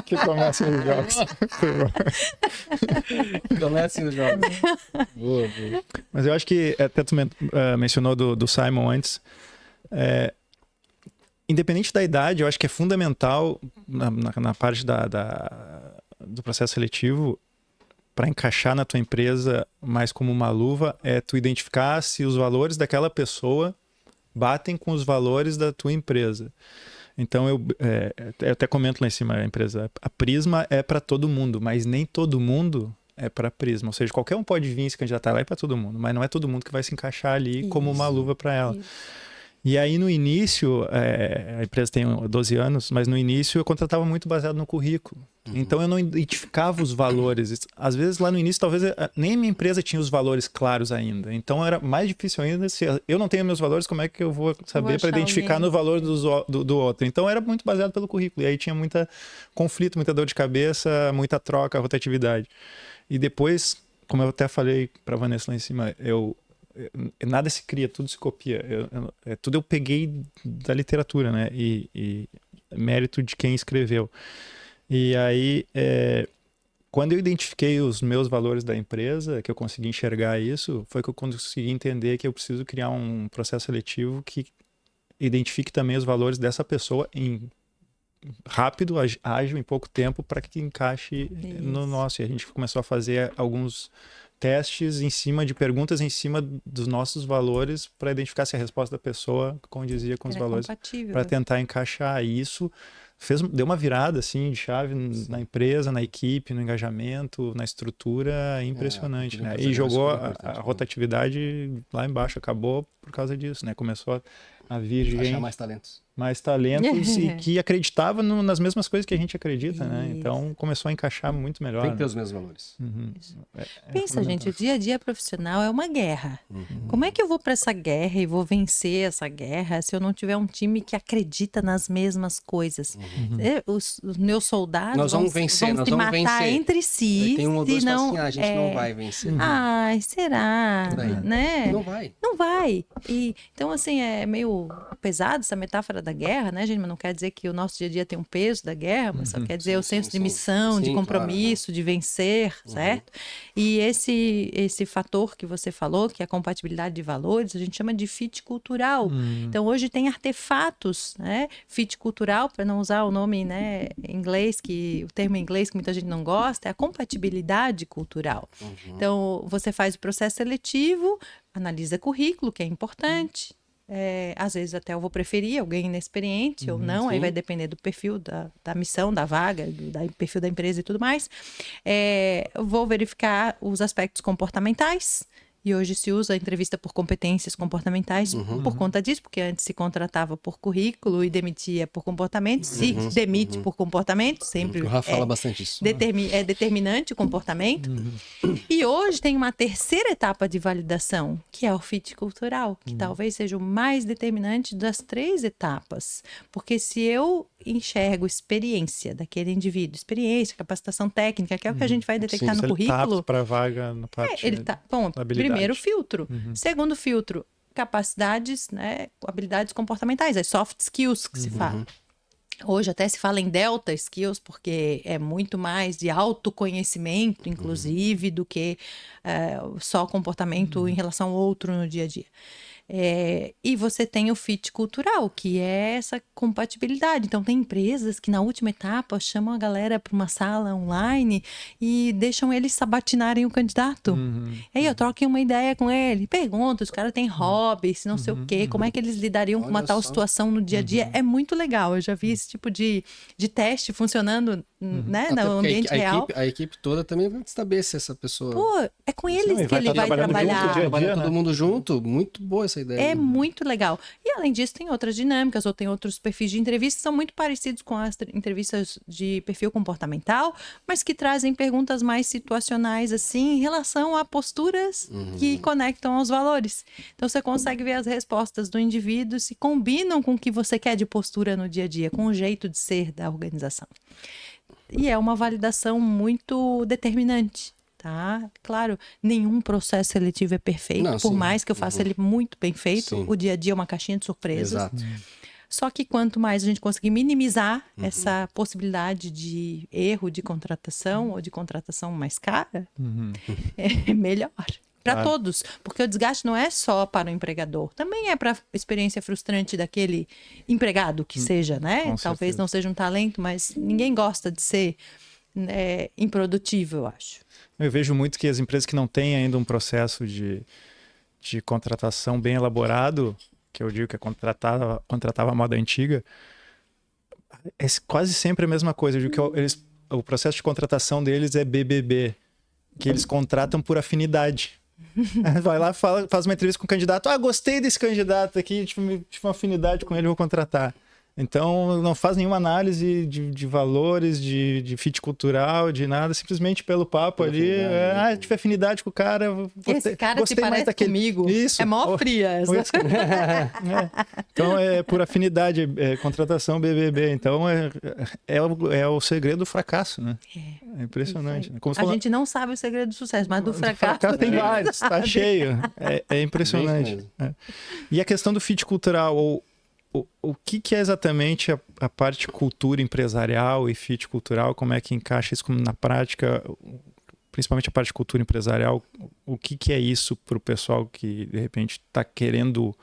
Que comecem os jogos. Comecem os jogos. Boa. Mas eu acho que, até tu mencionou do Simon antes, independente da idade, eu acho que é fundamental na parte do processo seletivo, para encaixar na tua empresa mais como uma luva, é tu identificar se os valores daquela pessoa batem com os valores da tua empresa. Então, eu até comento lá em cima, a empresa, a Prisma é para todo mundo, mas nem todo mundo é para Prisma. Ou seja, qualquer um pode vir se candidatar lá e para todo mundo, mas não é todo mundo que vai se encaixar ali como uma luva para ela. E aí, no início, a empresa tem 12 anos, mas no início eu contratava muito baseado no currículo. Então, eu não identificava os valores. Às vezes, lá no início, talvez nem a minha empresa tinha os valores claros ainda. Então, era mais difícil ainda. Se eu não tenho meus valores, como é que eu vou saber para identificar no valor do outro? Então, era muito baseado pelo currículo. E aí tinha muito conflito, muita dor de cabeça, muita troca, rotatividade. E depois, como eu até falei para a Vanessa lá em cima, nada se cria, tudo se copia. Tudo eu peguei da literatura, né? E mérito de quem escreveu. E aí, quando eu identifiquei os meus valores da empresa, que eu consegui enxergar isso, foi que eu consegui entender que eu preciso criar um processo seletivo que identifique também os valores dessa pessoa rápido, ágil, em pouco tempo, para que encaixe no nosso. E a gente começou a fazer alguns testes em cima de perguntas em cima dos nossos valores para identificar se a resposta da pessoa condizia com os valores, para tentar encaixar isso. Deu uma virada assim de chave na empresa, na equipe, no engajamento, na estrutura impressionante, né? E jogou a rotatividade lá embaixo, acabou por causa disso, né? Começou a vir gente, achar mais talentos e que acreditava nas mesmas coisas que a gente acredita, né? Então começou a encaixar muito melhor. Tem que ter os mesmos valores. Pensa, gente, o dia a dia profissional é uma guerra. Como é que eu vou para essa guerra e vou vencer essa guerra se eu não tiver um time que acredita nas mesmas coisas? Os meus soldados vão se matar entre si. Tem um ou dois assim, a gente não vai vencer. Ai, será? Né? Não vai. E, então, assim, é meio pesado essa metáfora da guerra, né, gente? Mas não quer dizer que o nosso dia a dia tem um peso da guerra, mas só quer dizer o senso de missão, de compromisso, de vencer, certo? E esse fator que você falou, que é a compatibilidade de valores, a gente chama de fit cultural. Então, hoje tem artefatos, né? Fit cultural, para não usar o nome, né, em inglês, o termo em inglês que muita gente não gosta, é a compatibilidade cultural. Então, você faz o processo seletivo, analisa currículo, que é importante. Às vezes até eu vou preferir alguém inexperiente ou não, aí vai depender do perfil da missão, da vaga, do perfil da empresa e tudo mais. Vou verificar os aspectos comportamentais. E hoje se usa a entrevista por competências comportamentais por conta disso, porque antes se contratava por currículo e demitia por comportamento. Se demite por comportamento, sempre. O Rafa fala bastante isso. É determinante o comportamento. E hoje tem uma terceira etapa de validação, que é o fit cultural, que talvez seja o mais determinante das 3 etapas. Porque se eu enxergo experiência daquele indivíduo, experiência, capacitação técnica, que é o que a gente vai detectar no currículo. Ele tá apto para vaga na parte primeiro filtro. Segundo filtro, capacidades, né, habilidades comportamentais, as soft skills que se fala. Hoje até se fala em delta skills, porque é muito mais de autoconhecimento, inclusive, do que só comportamento em relação ao outro no dia a dia. E você tem o fit cultural, que é essa compatibilidade. Então, tem empresas que na última etapa chamam a galera para uma sala online e deixam eles sabatinarem o candidato. Aí eu troco uma ideia com ele, pergunto, os caras têm hobbies, não sei o quê, como é que eles lidariam com uma tal situação no dia a dia. É muito legal, eu já vi esse tipo de teste funcionando né, no ambiente real. A equipe toda também vai saber se essa pessoa... Pô, é com eles que ele vai trabalhar. Trabalhar todo mundo junto, muito boa essa essa ideia. É muito legal. E além disso, tem outras dinâmicas ou tem outros perfis de entrevista que são muito parecidos com as entrevistas de perfil comportamental, mas que trazem perguntas mais situacionais, assim, em relação a posturas que conectam aos valores. Então, você consegue ver as respostas do indivíduo se combinam com o que você quer de postura no dia a dia, com o jeito de ser da organização. E é uma validação muito determinante. Tá? Claro, nenhum processo seletivo é perfeito, Não, por sim. mais que eu faça ele muito bem feito, Sim. o dia a dia é uma caixinha de surpresas. Exato. Só que quanto mais a gente conseguir minimizar essa possibilidade de erro de contratação ou de contratação mais cara, é melhor. Para todos, porque o desgaste não é só para o empregador, também é para a experiência frustrante daquele empregado que seja, né? Com Talvez certeza. não seja um talento, mas ninguém gosta de ser improdutivo, eu acho. Eu vejo muito que as empresas que não têm ainda um processo de contratação bem elaborado, que eu digo que é contratava a moda antiga, é quase sempre a mesma coisa. Eu digo que o processo de contratação deles é BBB, que eles contratam por afinidade. Vai lá, faz uma entrevista com o candidato. Gostei desse candidato aqui, tive uma afinidade com ele, vou contratar. Então, não faz nenhuma análise de valores, de fit cultural, de nada, simplesmente pelo papo ali. Tive afinidade com o cara. Esse cara gostei se mais parece daquele. comigo. Isso. É mó fria essa. Então, é por afinidade, contratação BBB. Então, é o segredo do fracasso, né? É impressionante. Né? Como A gente não sabe o segredo do sucesso, mas do fracasso tem vários, tá cheio. É impressionante. E a questão do fit cultural, o que é exatamente a parte cultura empresarial e fit cultural? Como é que encaixa isso na prática? Principalmente a parte de cultura empresarial. O que é isso para o pessoal que, de repente, está querendo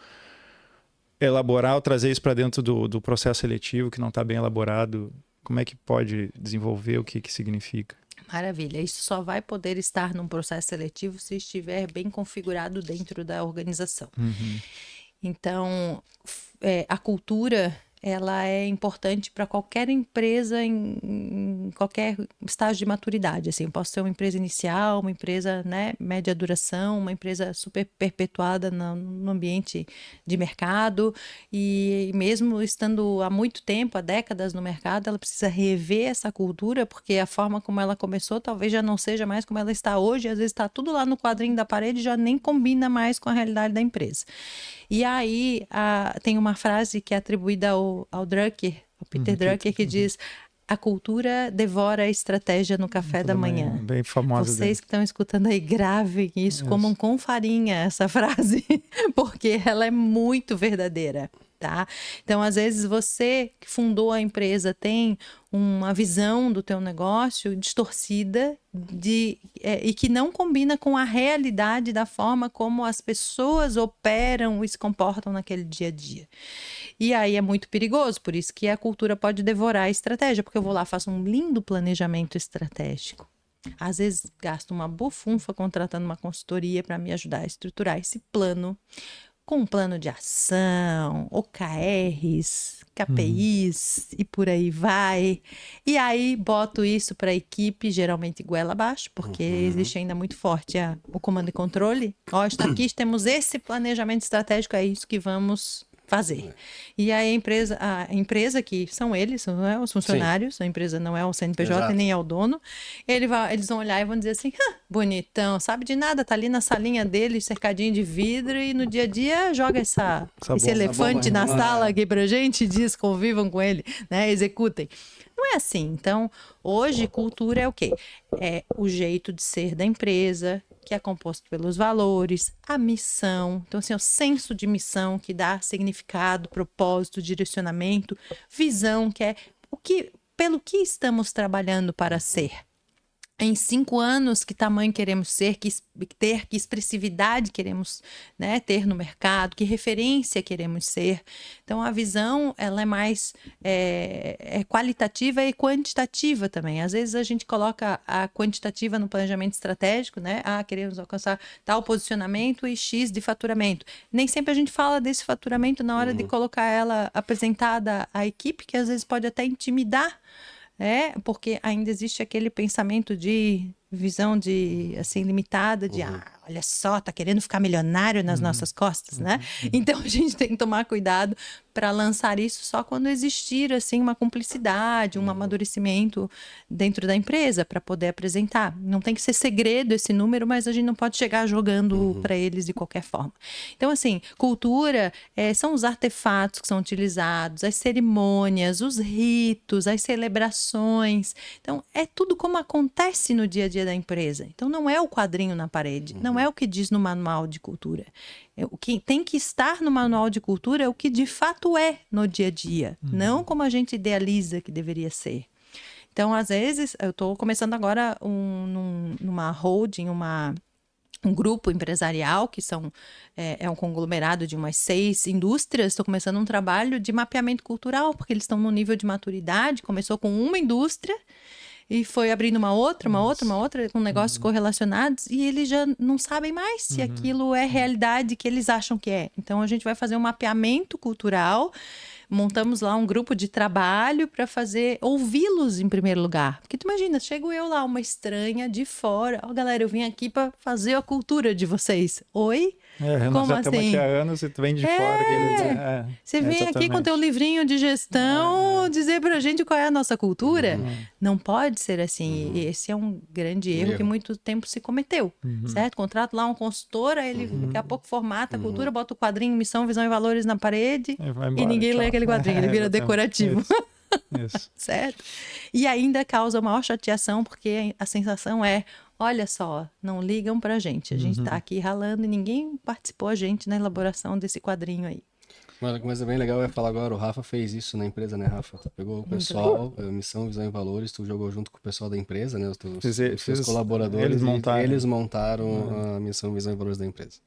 elaborar ou trazer isso para dentro do processo seletivo que não está bem elaborado? Como é que pode desenvolver? O que significa? Maravilha. Isso só vai poder estar num processo seletivo se estiver bem configurado dentro da organização. Então, a cultura, ela é importante para qualquer empresa em qualquer estágio de maturidade. Assim, posso ser uma empresa inicial, uma empresa, né, média duração, uma empresa super perpetuada no ambiente de mercado, e mesmo estando há muito tempo, há décadas no mercado, ela precisa rever essa cultura, porque a forma como ela começou talvez já não seja mais como ela está hoje, às vezes está tudo lá no quadrinho da parede, já nem combina mais com a realidade da empresa. E aí tem uma frase que é atribuída ao Drucker, ao Peter Drucker, que diz: a cultura devora a estratégia no café da manhã. Bem famosa. Vocês que estão escutando aí, gravem isso, comam com farinha essa frase, porque ela é muito verdadeira. Tá? Então, às vezes, você que fundou a empresa tem uma visão do teu negócio distorcida e que não combina com a realidade da forma como as pessoas operam e se comportam naquele dia a dia. E aí é muito perigoso, por isso que a cultura pode devorar a estratégia, porque eu vou lá, faço um lindo planejamento estratégico. Às vezes, gasto uma bufunfa contratando uma consultoria para me ajudar a estruturar esse plano, com um plano de ação, OKRs, KPIs e por aí vai. E aí boto isso para a equipe, geralmente goela abaixo, porque existe ainda muito forte o comando e controle. Está aqui, temos esse planejamento estratégico, é isso que vamos fazer. E aí a empresa que são eles, não é os funcionários, a empresa não é o CNPJ, Exato. nem é o dono, eles vão olhar e vão dizer assim: bonitão, sabe de nada, tá ali na salinha dele, cercadinho de vidro, e no dia a dia joga esse elefante na sala aqui pra gente e diz: convivam com ele, né? Executem. Não é assim. Então, hoje, cultura é o quê? É o jeito de ser da empresa, que é composto pelos valores, a missão. Então, assim, o senso de missão que dá significado, propósito, direcionamento, visão, que é pelo que estamos trabalhando para ser. Em 5 anos, que tamanho queremos ser, que expressividade queremos, né, ter no mercado, que referência queremos ser. Então, a visão, ela é mais qualitativa e quantitativa também. Às vezes, a gente coloca a quantitativa no planejamento estratégico, né? Queremos alcançar tal posicionamento e X de faturamento. Nem sempre a gente fala desse faturamento na hora de colocar ela apresentada à equipe, que às vezes pode até intimidar, porque ainda existe aquele pensamento de visão de assim limitada de olha só, tá querendo ficar milionário nas nossas costas, né? Então a gente tem que tomar cuidado para lançar isso só quando existir assim uma cumplicidade, um amadurecimento dentro da empresa para poder apresentar. Não tem que ser segredo esse número, mas a gente não pode chegar jogando para eles de qualquer forma. Então assim, cultura são os artefatos que são utilizados, as cerimônias, os ritos, as celebrações. Então é tudo como acontece no dia a dia da empresa. Então não é o quadrinho na parede, não é o que diz no manual de cultura. O que tem que estar no manual de cultura é o que de fato é no dia a dia, não como a gente idealiza que deveria ser. Então, às vezes, eu estou começando agora numa holding, um grupo empresarial, que é um conglomerado de umas 6 indústrias. Estou começando um trabalho de mapeamento cultural, porque eles estão no nível de maturidade. Começou com uma indústria e foi abrindo uma outra, com negócios correlacionados, e eles já não sabem mais se aquilo é realidade que eles acham que é. Então, a gente vai fazer um mapeamento cultural, montamos lá um grupo de trabalho para ouvi-los em primeiro lugar. Porque tu imagina, chego eu lá, uma estranha de fora, galera, eu vim aqui para fazer a cultura de vocês. Oi? Nós já estamos aqui há anos e tu vem de fora. Você vem aqui com teu livrinho de gestão dizer pra gente qual é a nossa cultura. Não pode ser assim. E esse é um grande erro que muito tempo se cometeu, certo? Contrato lá um consultor, aí ele daqui a pouco formata a cultura, bota o quadrinho Missão, Visão e Valores na parede e ninguém lê aquele quadrinho, ele vira decorativo. Isso. Certo? E ainda causa maior chateação, porque a sensação é: olha só, não ligam pra gente. A gente tá aqui ralando e ninguém participou a gente na elaboração desse quadrinho aí. Uma coisa bem legal é falar agora, o Rafa fez isso na empresa, né, Rafa? Tu pegou o pessoal, Missão, Visão e Valores, tu jogou junto com o pessoal da empresa, né? Os seus colaboradores, eles montaram a Missão, Visão e Valores da empresa.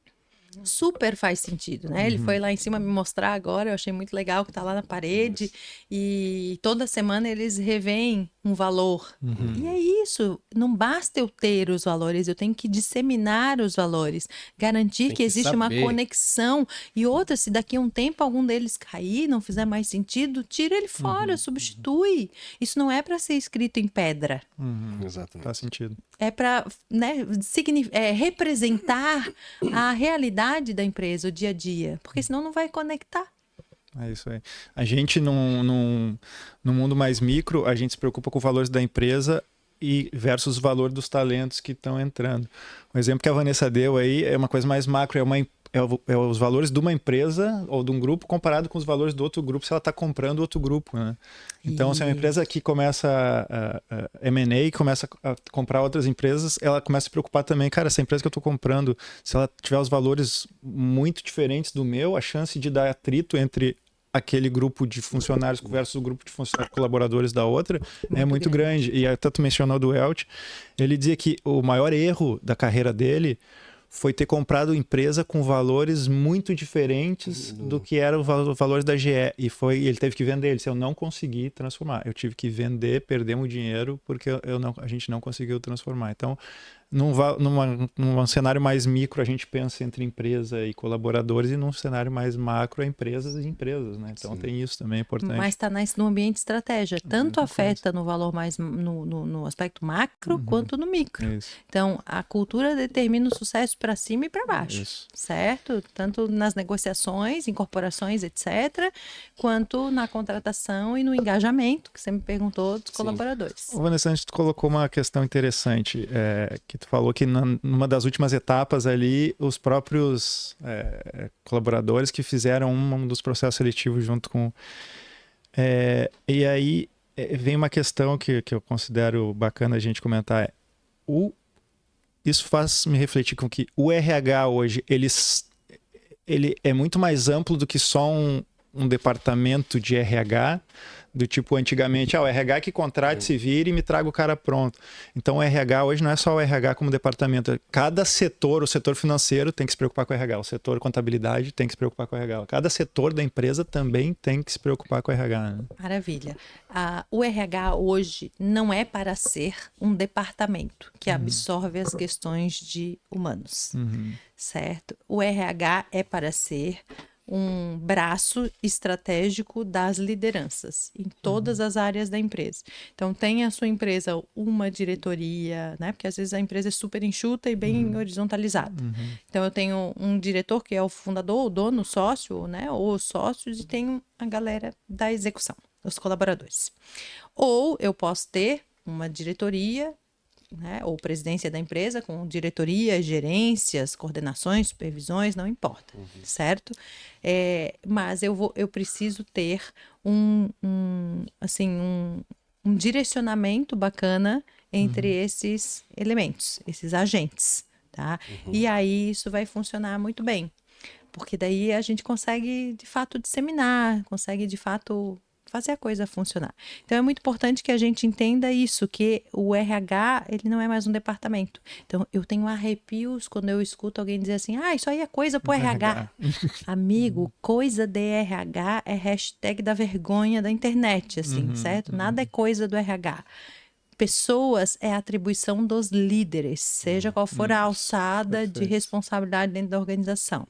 Super faz sentido, né? Ele foi lá em cima me mostrar agora, eu achei muito legal que tá lá na parede. E toda semana eles revêem um valor. E é isso, não basta eu ter os valores, eu tenho que disseminar os valores, garantir que existe uma conexão. E outra, se daqui a um tempo algum deles cair, não fizer mais sentido, tira ele fora, substitui. Isso não é para ser escrito em pedra. Exatamente. Faz sentido. É para, né, representar a realidade da empresa, o dia a dia, porque senão não vai conectar. É isso aí. A gente, num mundo mais micro, a gente se preocupa com os valores da empresa versus o valor dos talentos que estão entrando. O exemplo que a Vanessa deu aí é uma coisa mais macro, é os valores de uma empresa ou de um grupo comparado com os valores do outro grupo se ela está comprando outro grupo, né? Então, se é uma empresa que começa M&A, começa a comprar outras empresas, ela começa a se preocupar também, cara, essa empresa que eu estou comprando, se ela tiver os valores muito diferentes do meu, a chance de dar atrito entre aquele grupo de funcionários versus o grupo de funcionários colaboradores da outra é muito grande. E até tu mencionou do Welch, ele dizia que o maior erro da carreira dele foi ter comprado empresa com valores muito diferentes do que eram os valores da GE. E ele teve que vender. Ele disse, eu não consegui transformar. Eu tive que vender, perdemos dinheiro, porque a gente não conseguiu transformar. Então, num cenário mais micro, a gente pensa entre empresa e colaboradores, e num cenário mais macro, é empresas e empresas, né? Então, tem isso também, é importante. Mas está no ambiente de estratégia. Tanto afeta no valor mais no aspecto macro, quanto no micro. Isso. Então, a cultura determina o sucesso para cima e para baixo. Isso. Certo? Tanto nas negociações, incorporações, etc., quanto na contratação e no engajamento, que você me perguntou, dos colaboradores. Vanessa, antes tu colocou uma questão interessante, que tu falou que numa das últimas etapas ali, os próprios colaboradores que fizeram um dos processos seletivos junto com... e aí vem uma questão que eu considero bacana a gente comentar. Isso faz me refletir com que o RH hoje, ele é muito mais amplo do que só um departamento de RH, do tipo antigamente, o RH que contrate, se vire e me traga o cara pronto. Então o RH hoje não é só o RH como departamento. Cada setor, o setor financeiro tem que se preocupar com o RH, o setor contabilidade tem que se preocupar com o RH. Cada setor da empresa também tem que se preocupar com o RH. Né? Maravilha. O RH hoje não é para ser um departamento que absorve as questões de humanos, certo? O RH é para ser um braço estratégico das lideranças em todas as áreas da empresa. Então, tem a sua empresa uma diretoria, né? Porque às vezes a empresa é super enxuta e bem horizontalizada. Então, eu tenho um diretor que é o fundador, o dono, o sócio, né? Ou os sócios, e tenho a galera da execução, os colaboradores. Ou eu posso ter uma diretoria, né, ou presidência da empresa, com diretoria, gerências, coordenações, supervisões, não importa, certo? Mas eu preciso ter um direcionamento bacana entre esses elementos, esses agentes, tá? E aí isso vai funcionar muito bem, porque daí a gente consegue, de fato, disseminar, consegue, de fato, fazer a coisa funcionar. Então, é muito importante que a gente entenda isso, que o RH, ele não é mais um departamento. Então, eu tenho arrepios quando eu escuto alguém dizer assim, isso aí é coisa pro RH. Amigo, coisa de RH é hashtag da vergonha da internet, assim, certo? Nada é coisa do RH. Pessoas é atribuição dos líderes, seja qual for a alçada de responsabilidade dentro da organização.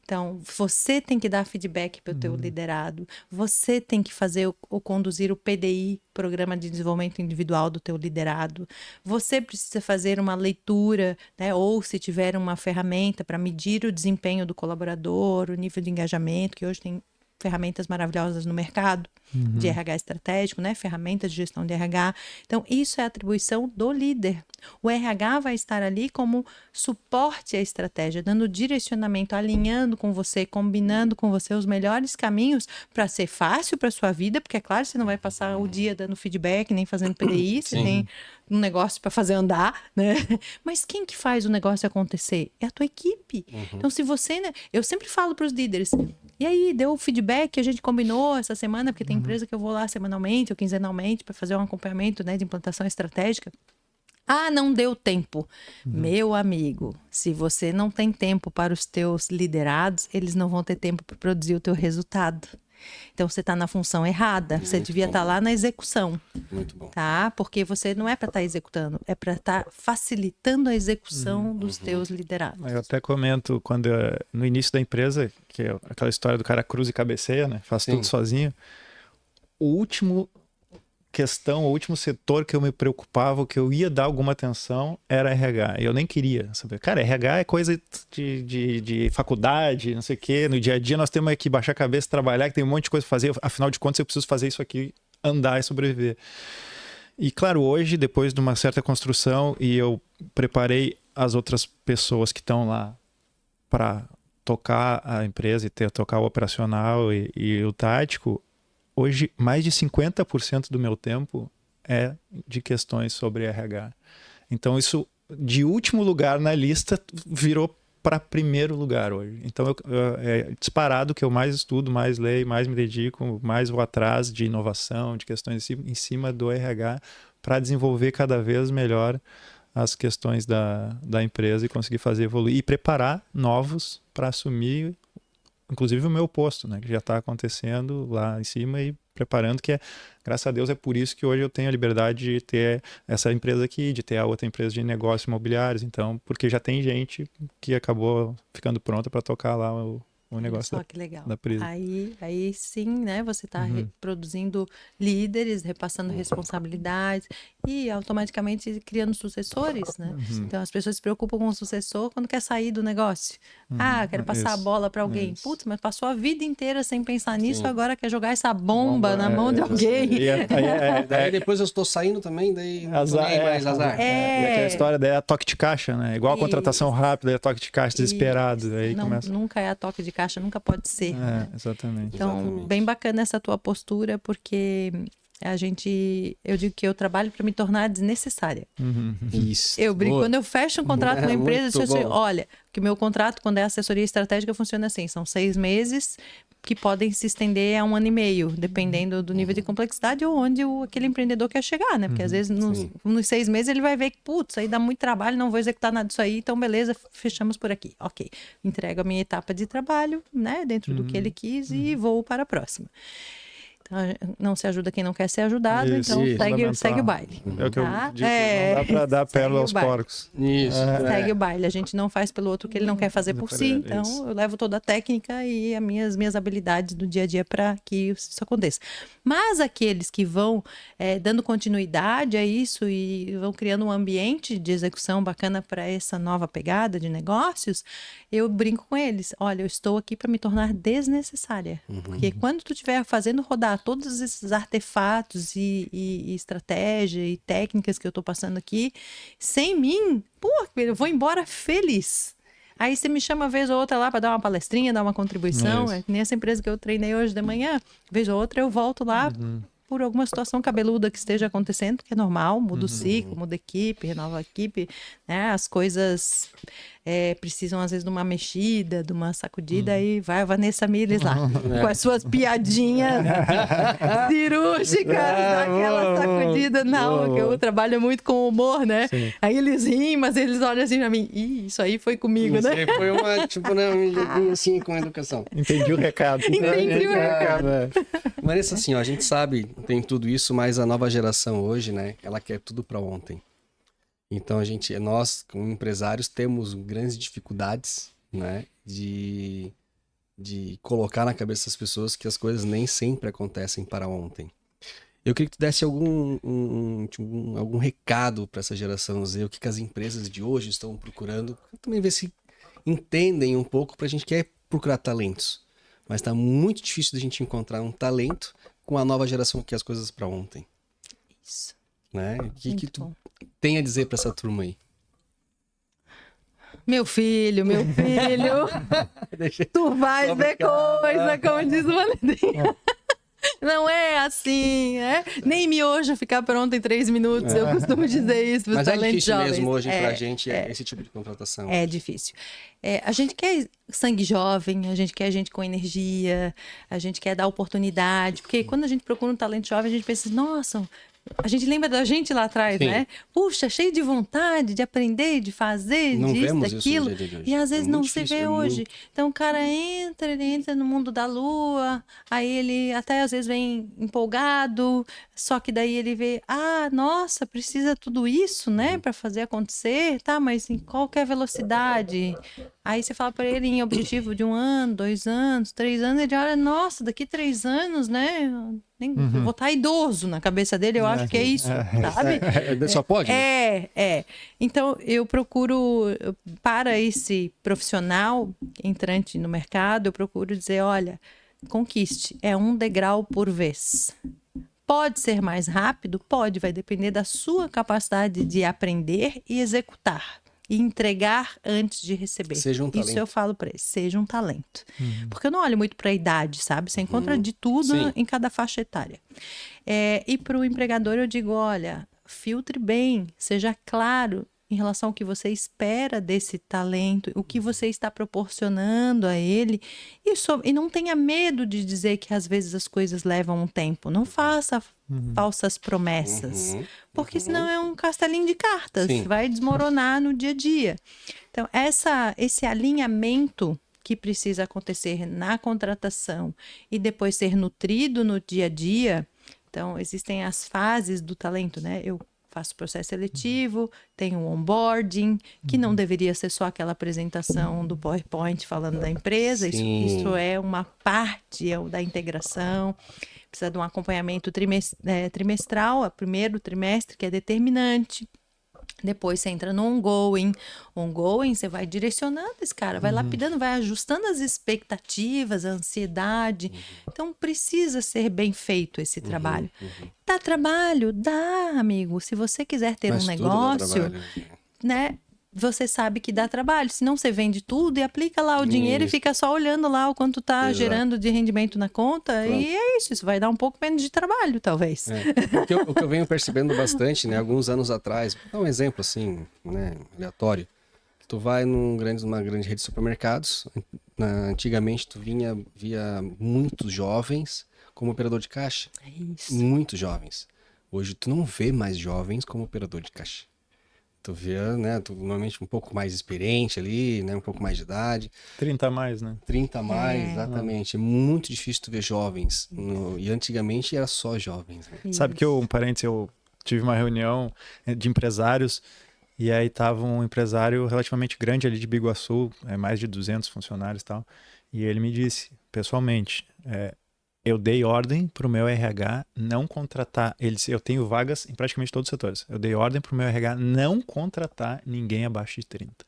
Então, você tem que dar feedback para o teu liderado, você tem que fazer ou conduzir o PDI, Programa de Desenvolvimento Individual do teu liderado, você precisa fazer uma leitura, né, ou se tiver uma ferramenta para medir o desempenho do colaborador, o nível de engajamento, que hoje tem ferramentas maravilhosas no mercado de RH estratégico, né? Ferramentas de gestão de RH. Então, isso é atribuição do líder. O RH vai estar ali como suporte à estratégia, dando direcionamento, alinhando com você, combinando com você os melhores caminhos para ser fácil para sua vida, porque é claro, você não vai passar o dia dando feedback, nem fazendo PDI, você tem um negócio para fazer andar, né? Mas quem que faz o negócio acontecer? É a tua equipe. Então, se você... Né? Eu sempre falo para os líderes, e aí, deu o feedback, a gente combinou essa semana, porque tem empresa que eu vou lá semanalmente ou quinzenalmente para fazer um acompanhamento, né, de implantação estratégica. Não deu tempo. Meu amigo, se você não tem tempo para os teus liderados, eles não vão ter tempo para produzir o teu resultado. Então, você está na função errada. Você devia estar lá na execução. Muito bom. Tá? Porque você não é para estar executando, é para estar facilitando a execução dos teus liderados. Eu até comento, no início da empresa, que é aquela história do cara cruza e cabeceia, né? Faz tudo sozinho. O último setor que eu me preocupava, que eu ia dar alguma atenção, era RH. Eu nem queria saber. Cara, RH é coisa de faculdade, não sei o quê. No dia a dia nós temos que baixar a cabeça, trabalhar, que tem um monte de coisa pra fazer. Afinal de contas, eu preciso fazer isso aqui, andar e sobreviver. E claro, hoje, depois de uma certa construção, e eu preparei as outras pessoas que estão lá para tocar a empresa e tocar o operacional e o tático, hoje mais de 50% do meu tempo é de questões sobre RH. Então isso, de último lugar na lista, virou para primeiro lugar hoje. Então é disparado que eu mais estudo, mais leio, mais me dedico, mais vou atrás de inovação, de questões em cima do RH para desenvolver cada vez melhor as questões da empresa e conseguir fazer evoluir e preparar novos para assumir, inclusive o meu posto, né, que já está acontecendo lá em cima e preparando, que graças a Deus, é por isso que hoje eu tenho a liberdade de ter essa empresa aqui, de ter a outra empresa de negócios imobiliários, então, porque já tem gente que acabou ficando pronta para tocar lá o negócio que legal. Da Prisa. Aí sim, né? Você está produzindo líderes, repassando responsabilidades e automaticamente criando sucessores, né? Então as pessoas se preocupam com o sucessor quando quer sair do negócio. Quero passar a bola para alguém. Putz, mas passou a vida inteira sem pensar nisso, agora quer jogar essa bomba na mão de alguém. Daí depois eu estou saindo também, daí não tô nem mais azar. E aquela história daí é a toque de caixa, né? Igual a contratação rápida, é a toque de caixa desesperado. Aí começa... Nunca é a toque de caixa, nunca pode ser. Exatamente. Então, bem bacana essa tua postura, porque eu digo que eu trabalho para me tornar desnecessária. Isso. Eu brinco, quando eu fecho um contrato com uma empresa, eu digo assim, olha, que o meu contrato, quando é assessoria estratégica, funciona assim, são 6 meses que podem se estender a 1 ano e meio, dependendo do nível de complexidade ou onde aquele empreendedor quer chegar, né? Porque às vezes nos 6 meses ele vai ver que, putz, aí dá muito trabalho, não vou executar nada disso aí, então beleza, fechamos por aqui. Ok, entrego a minha etapa de trabalho, né? Dentro do que ele quis e vou para a próxima. Não se ajuda quem não quer ser ajudado, Isso, então segue o baile. É o que eu Tá? digo, não dá pra dar pérola aos porcos. Isso. Segue o baile. A gente não faz pelo outro o que ele não quer fazer por si. Então, Isso. eu levo toda a técnica e as minhas habilidades do dia a dia para que isso aconteça. Mas aqueles que vão dando continuidade a isso e vão criando um ambiente de execução bacana para essa nova pegada de negócios, eu brinco com eles. Olha, eu estou aqui para me tornar desnecessária. Porque quando tu estiver fazendo rodar todos esses artefatos e estratégia e técnicas que eu estou passando aqui, sem mim, pô, eu vou embora feliz. Aí você me chama vez ou outra lá para dar uma palestrinha, dar uma contribuição. Isso. É que nem essa empresa que eu treinei hoje de manhã, vez ou outra eu volto lá por alguma situação cabeluda que esteja acontecendo, que é normal, muda o ciclo, muda a equipe, renova a equipe, né? As coisas precisam às vezes de uma mexida, de uma sacudida, aí vai a Vanessa Miles lá, com as suas piadinhas cirúrgicas, daquela sacudida na alma, que eu trabalho muito com humor, né? Sim. Aí eles riem, mas eles olham assim pra mim, ih, isso aí foi comigo, Isso né? aí foi uma, tipo, né, um joguinho assim com educação. Entendi o recado. Entendi o recado. Vanessa, assim, ó, a gente sabe, tem tudo isso, mas a nova geração hoje, né, ela quer tudo para ontem. Então nós, como empresários, temos grandes dificuldades, né, de colocar na cabeça das pessoas que as coisas nem sempre acontecem para ontem. Eu queria que tu desse algum recado para essa geração Z, o que as empresas de hoje estão procurando, também ver se entendem um pouco, para a gente quer procurar talentos. Mas tá muito difícil da gente encontrar um talento com a nova geração que quer as coisas para ontem. Isso. Né? O que Muito tu bom. tem a dizer para essa turma aí? Meu filho, tu vais ver coisa, como diz o Valentim. Não é assim, né? Nem miojo ficar pronto em 3 minutos. Eu costumo dizer isso para os Mas é talentos difícil jovens. mesmo hoje pra gente esse tipo de contratação. É difícil. A gente quer sangue jovem, a gente quer gente com energia, a gente quer dar oportunidade. Porque quando a gente procura um talento jovem, a gente pensa, nossa, a gente lembra da gente lá atrás, Sim. né? Puxa, cheio de vontade de aprender, de fazer, Não disso, vemos isso daquilo. no dia de hoje. E às vezes É não muito se difícil, vê é hoje. muito. Então o cara ele entra no mundo da lua, aí ele até às vezes vem empolgado, só que daí ele vê, nossa, precisa tudo isso, né, para fazer acontecer, tá? Mas em qualquer velocidade. Aí você fala para ele em objetivo de 1 ano, 2 anos, 3 anos, ele olha, nossa, daqui 3 anos, né? Eu vou estar idoso na cabeça dele, eu acho que é isso, sabe? Só pode? Né? Então, eu procuro, para esse profissional entrante no mercado, eu procuro dizer, olha, conquiste, é 1 degrau por vez. Pode ser mais rápido? Pode, vai depender da sua capacidade de aprender e executar. E entregar antes de receber. Seja um talento. Isso eu falo para eles, seja um talento. Porque eu não olho muito para a idade, sabe? Você encontra de tudo Sim. em cada faixa etária. E para o empregador eu digo, olha, filtre bem, seja claro em relação ao que você espera desse talento, o que você está proporcionando a ele, e não tenha medo de dizer que às vezes as coisas levam um tempo. Não faça falsas promessas, porque senão é um castelinho de cartas, Sim. vai desmoronar no dia a dia. Então, esse alinhamento que precisa acontecer na contratação e depois ser nutrido no dia a dia. Então, existem as fases do talento, né? Eu faço processo seletivo, tenho o onboarding, que não deveria ser só aquela apresentação do PowerPoint falando da empresa. Isso é uma parte da integração. Precisa de um acompanhamento trimestral, o primeiro trimestre, que é determinante. Depois você entra no ongoing. Ongoing, você vai direcionando esse cara, vai lapidando, vai ajustando as expectativas, a ansiedade. Então, precisa ser bem feito esse trabalho. Dá trabalho? Dá, amigo. Se você quiser ter Mas um tudo dá negócio, trabalho. né? Você sabe que dá trabalho. Senão você vende tudo e aplica lá o dinheiro e fica só olhando lá o quanto tá Exato. gerando de rendimento na conta. Pronto. E é isso. Isso vai dar um pouco menos de trabalho, talvez. O que eu venho percebendo bastante, né? Alguns anos atrás, vou dar um exemplo assim, né? Aleatório. Tu vai numa grande rede de supermercados. Antigamente tu via muitos jovens como operador de caixa. É isso. Muitos jovens. Hoje tu não vê mais jovens como operador de caixa. Tu vê, né? Tu normalmente um pouco mais experiente ali, né? Um pouco mais de idade. 30 a mais, né? 30 a mais, exatamente. É muito difícil tu ver jovens. E antigamente era só jovens. Né? Sabe que um parênteses, eu tive uma reunião de empresários e aí tava um empresário relativamente grande ali de Biguaçu, mais de 200 funcionários e tal. E ele me disse, pessoalmente, eu dei ordem para o meu RH não contratar. Ele disse, eu tenho vagas em praticamente todos os setores. Eu dei ordem para o meu RH não contratar ninguém abaixo de 30.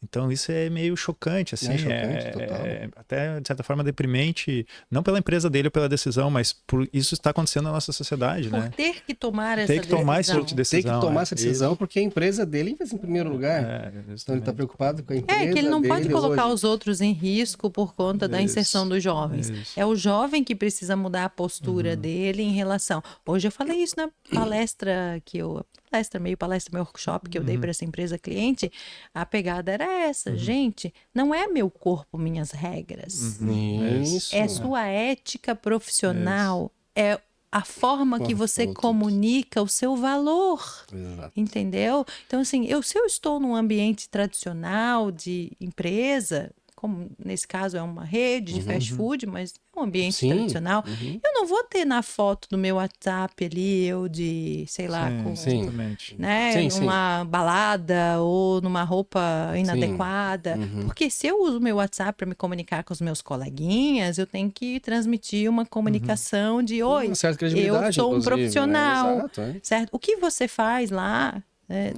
Então isso é meio chocante, assim, total. Até de certa forma deprimente, não pela empresa dele ou pela decisão, mas por isso está acontecendo na nossa sociedade, por né? ter que tomar essa Tem que tomar esse tipo de decisão. Tem que tomar essa decisão porque a empresa dele fez em primeiro lugar. Então ele está preocupado com a empresa que ele não pode colocar hoje. os outros em risco por conta da inserção dos jovens. É o jovem que precisa mudar a postura dele em relação... Hoje eu falei isso na palestra meio workshop que eu dei para essa empresa cliente, a pegada era essa, gente, não é meu corpo, minhas regras. Isso. É sua ética profissional, é a forma que você comunica o seu valor. Exato. Entendeu? Então, assim, se eu estou num ambiente tradicional de empresa, como nesse caso é uma rede de fast food, mas é um ambiente tradicional, eu não vou ter na foto do meu WhatsApp ali, eu de, sei lá, numa balada ou numa roupa inadequada. Porque se eu uso o meu WhatsApp para me comunicar com os meus coleguinhas, eu tenho que transmitir uma comunicação de, oi, uma certa credibilidade, eu sou um profissional, né? Exato, certo? O que você faz lá,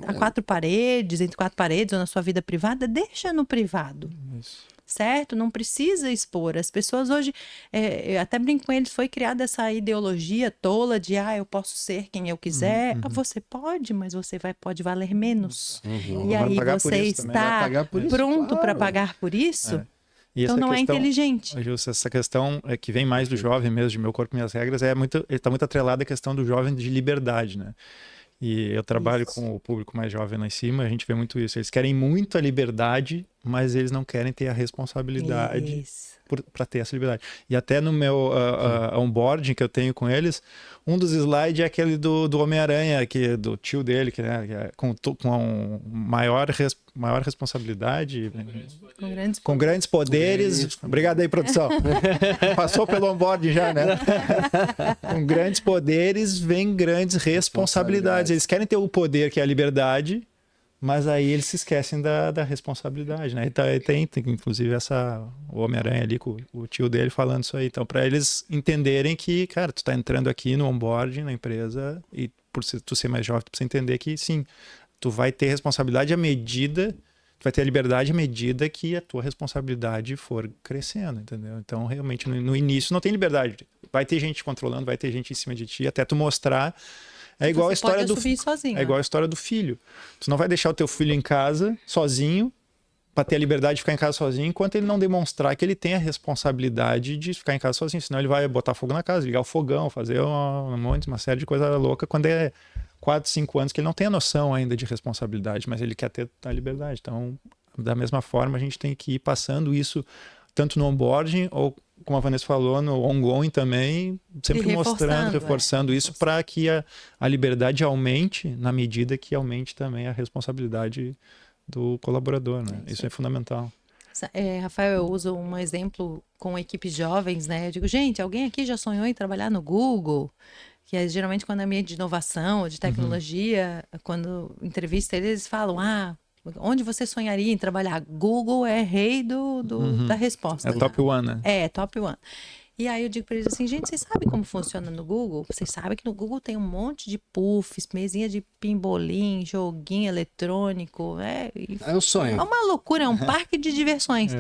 a quatro paredes, entre quatro paredes ou na sua vida privada, deixa no privado. Isso. Certo? Não precisa expor. As pessoas hoje, eu até brinco com eles, foi criada essa ideologia tola de, eu posso ser quem eu quiser. Você pode, mas você pode valer menos. E aí você está pronto para pagar por isso? E então não é inteligente. Justo, essa questão que vem mais do jovem mesmo, de meu corpo, minhas regras, ele está muito atrelado à questão do jovem de liberdade, né? E eu trabalho com o público mais jovem lá em cima, a gente vê muito isso. Eles querem muito a liberdade, mas eles não querem ter a responsabilidade para ter essa liberdade. E até no meu onboarding que eu tenho com eles, um dos slides é aquele do Homem-Aranha, do tio dele, que é com maior responsabilidade. Com grandes poderes. Obrigado aí, produção. Passou pelo onboarding já, né? Com grandes poderes vem grandes responsabilidades. Eles querem ter o poder, que é a liberdade, mas aí eles se esquecem da responsabilidade, né? Então, tem inclusive o Homem-Aranha ali com o tio dele falando isso aí. Então, para eles entenderem que, cara, tu tá entrando aqui no onboarding na empresa e por tu ser mais jovem, tu precisa entender que, sim, tu vai ter responsabilidade à medida, tu vai ter a liberdade à medida que a tua responsabilidade for crescendo, entendeu? Então, realmente, no início não tem liberdade. Vai ter gente controlando, vai ter gente em cima de ti, até tu mostrar. É igual a história sozinho, é igual a história do filho. Tu não vai deixar o teu filho em casa sozinho para ter a liberdade de ficar em casa sozinho enquanto ele não demonstrar que ele tem a responsabilidade de ficar em casa sozinho. Senão ele vai botar fogo na casa, ligar o fogão, fazer uma série de coisa louca quando é 4, 5 anos que ele não tem a noção ainda de responsabilidade, mas ele quer ter a liberdade. Então, da mesma forma, a gente tem que ir passando isso tanto no onboarding ou, como a Vanessa falou, no ongoing também, sempre reforçando isso para que a liberdade aumente na medida que aumente também a responsabilidade do colaborador, né? Isso é fundamental. Rafael, eu uso um exemplo com equipes jovens, né? Eu digo, gente, alguém aqui já sonhou em trabalhar no Google? Que é geralmente quando é ambiente de inovação ou de tecnologia, quando entrevista eles falam, onde você sonharia em trabalhar? Google é rei da resposta. É top one, né? É, top one. E aí eu digo para eles assim, gente, vocês sabem como funciona no Google? Vocês sabem que no Google tem um monte de puffs, mesinha de pimbolim, joguinho eletrônico. É um sonho. É uma loucura, é um parque de diversões.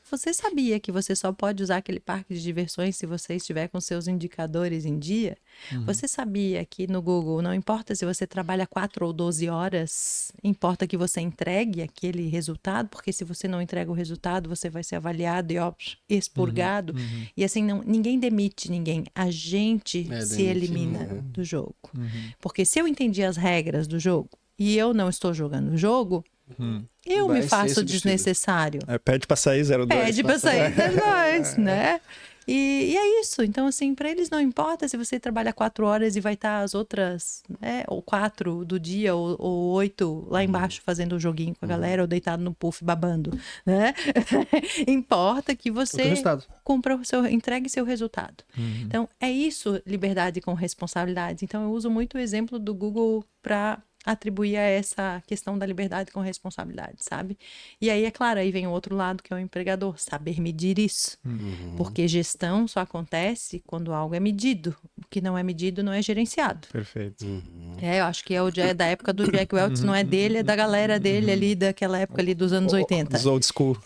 Você sabia que você só pode usar aquele parque de diversões se você estiver com seus indicadores em dia? Você sabia que no Google, não importa se você trabalha 4 ou 12 horas, importa que você entregue aquele resultado, porque se você não entrega o resultado, você vai ser avaliado e expurgado. E assim, ninguém demite ninguém, a gente se elimina do jogo. Porque se eu entendi as regras do jogo e eu não estou jogando o jogo, eu me faço desnecessário. Pede para sair 02. Pede para sair 02, né? E é isso. Então, assim, para eles não importa se você trabalha 4 horas e vai estar as outras, né, ou 4 do dia, ou 8 lá embaixo fazendo o joguinho com a galera, ou deitado no puff babando, né? Importa que você entregue seu resultado. Então, é isso, liberdade com responsabilidade. Então, eu uso muito o exemplo do Google para atribuir a essa questão da liberdade com responsabilidade, sabe? E aí, é claro, aí vem o outro lado, que é o empregador, saber medir isso. Porque gestão só acontece quando algo é medido. O que não é medido não é gerenciado. Perfeito. Eu acho que é da época do Jack Welch, não é dele, é da galera dele ali, daquela época ali dos anos 80. Os old school.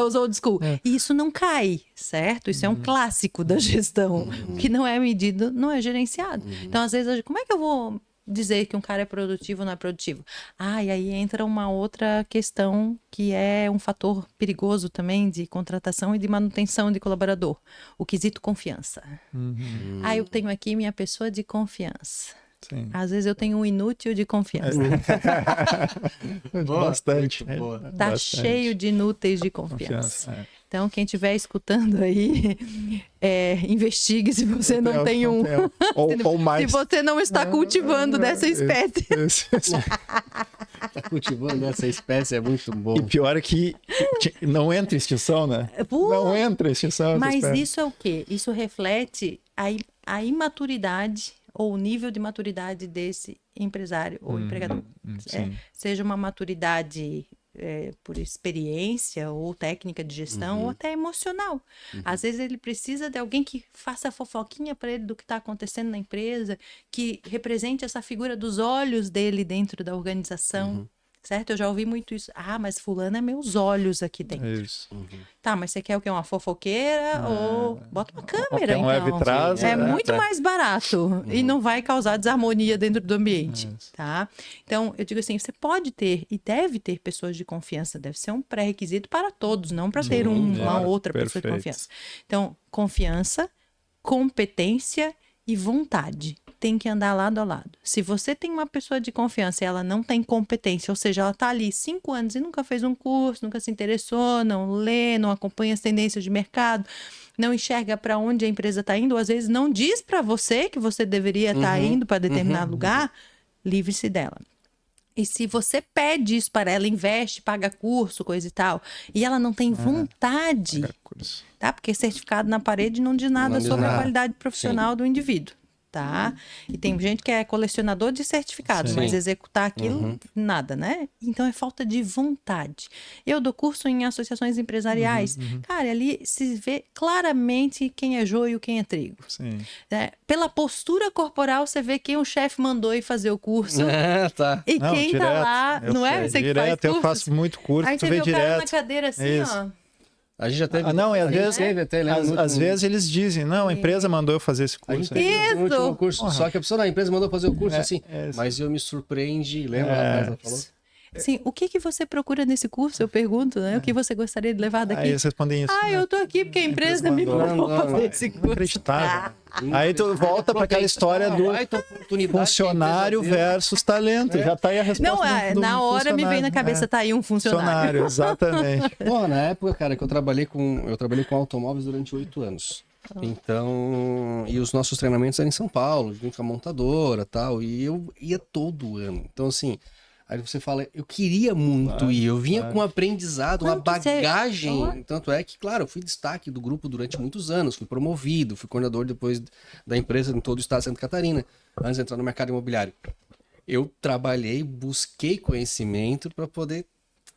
Os old school. E isso não cai, certo? Isso é um clássico da gestão. O que não é medido não é gerenciado. Então, às vezes, como é que eu vou dizer que um cara é produtivo ou não é produtivo? E aí entra uma outra questão que é um fator perigoso também de contratação e de manutenção de colaborador. O quesito confiança. Eu tenho aqui minha pessoa de confiança. Sim. Às vezes eu tenho um inútil de confiança. Bastante. Tá cheio de inúteis de confiança. Então, quem estiver escutando aí, investigue se você não tem um. Ou mais. Se você não está cultivando dessa espécie. Tá cultivando essa espécie, é muito bom. E pior é que não entra extinção, né? Não entra extinção. Mas isso é o quê? Isso reflete a imaturidade ou o nível de maturidade desse empresário ou empregador. Seja uma maturidade por experiência ou técnica de gestão ou até emocional. Às vezes ele precisa de alguém que faça a fofoquinha para ele do que está acontecendo na empresa, que represente essa figura dos olhos dele dentro da organização. Certo? Eu já ouvi muito isso. Mas fulano é meus olhos aqui dentro. Isso. Tá, mas você quer o quê? Uma fofoqueira? Ou bota uma câmera, então. Leve trás, muito mais barato e não vai causar desarmonia dentro do ambiente, tá? Então, eu digo assim, você pode ter e deve ter pessoas de confiança, deve ser um pré-requisito para todos, não para ter uma outra pessoa de confiança. Então, confiança, competência e vontade. Tem que andar lado a lado. Se você tem uma pessoa de confiança e ela não tem competência, ou seja, ela está ali 5 anos e nunca fez um curso, nunca se interessou, não lê, não acompanha as tendências de mercado, não enxerga para onde a empresa está indo, ou às vezes não diz para você que você deveria estar indo para determinado lugar, livre-se dela. E se você pede isso para ela, investe, paga curso, coisa e tal, e ela não tem vontade, tá? Porque certificado na parede não diz nada sobre a qualidade profissional do indivíduo. Tá? E tem gente que é colecionador de certificados, mas executar aquilo, nada, né? Então é falta de vontade. Eu dou curso em associações empresariais. Cara, ali se vê claramente quem é joio e quem é trigo. Pela postura corporal, você vê quem o chefe mandou ir fazer o curso. E quem direto, tá lá, não é? Você direto, que faz curso. Eu faço muito curso, aí tu você vê vê o direto. cara na cadeira assim, ó. A gente já teve. Não, e às vezes, às vezes eles dizem, não, a empresa mandou eu fazer esse curso. A gente teve o último curso, só que a pessoa da empresa mandou fazer o curso mas eu me surpreendi, lembra? Ela falou? Sim, o que você procura nesse curso? Eu pergunto, né? O que você gostaria de levar daqui? Aí eles respondem isso. Eu tô aqui porque a empresa me mandou fazer esse curso. Inacreditável. Aí tu volta para aquela história do funcionário versus talento. Já tá aí a resposta. Na hora me vem na cabeça, tá aí um funcionário. Exatamente. Na época, cara, que eu trabalhei com automóveis durante 8 anos. Então, e os nossos treinamentos eram em São Paulo, junto com a montadora e tal, e eu ia todo ano. Então, assim, aí você fala, eu queria muito ir, eu vinha com um aprendizado, uma bagagem, tanto é que, claro, eu fui destaque do grupo durante muitos anos, fui promovido, fui coordenador depois da empresa em todo o estado de Santa Catarina, antes de entrar no mercado imobiliário. Eu trabalhei, busquei conhecimento para poder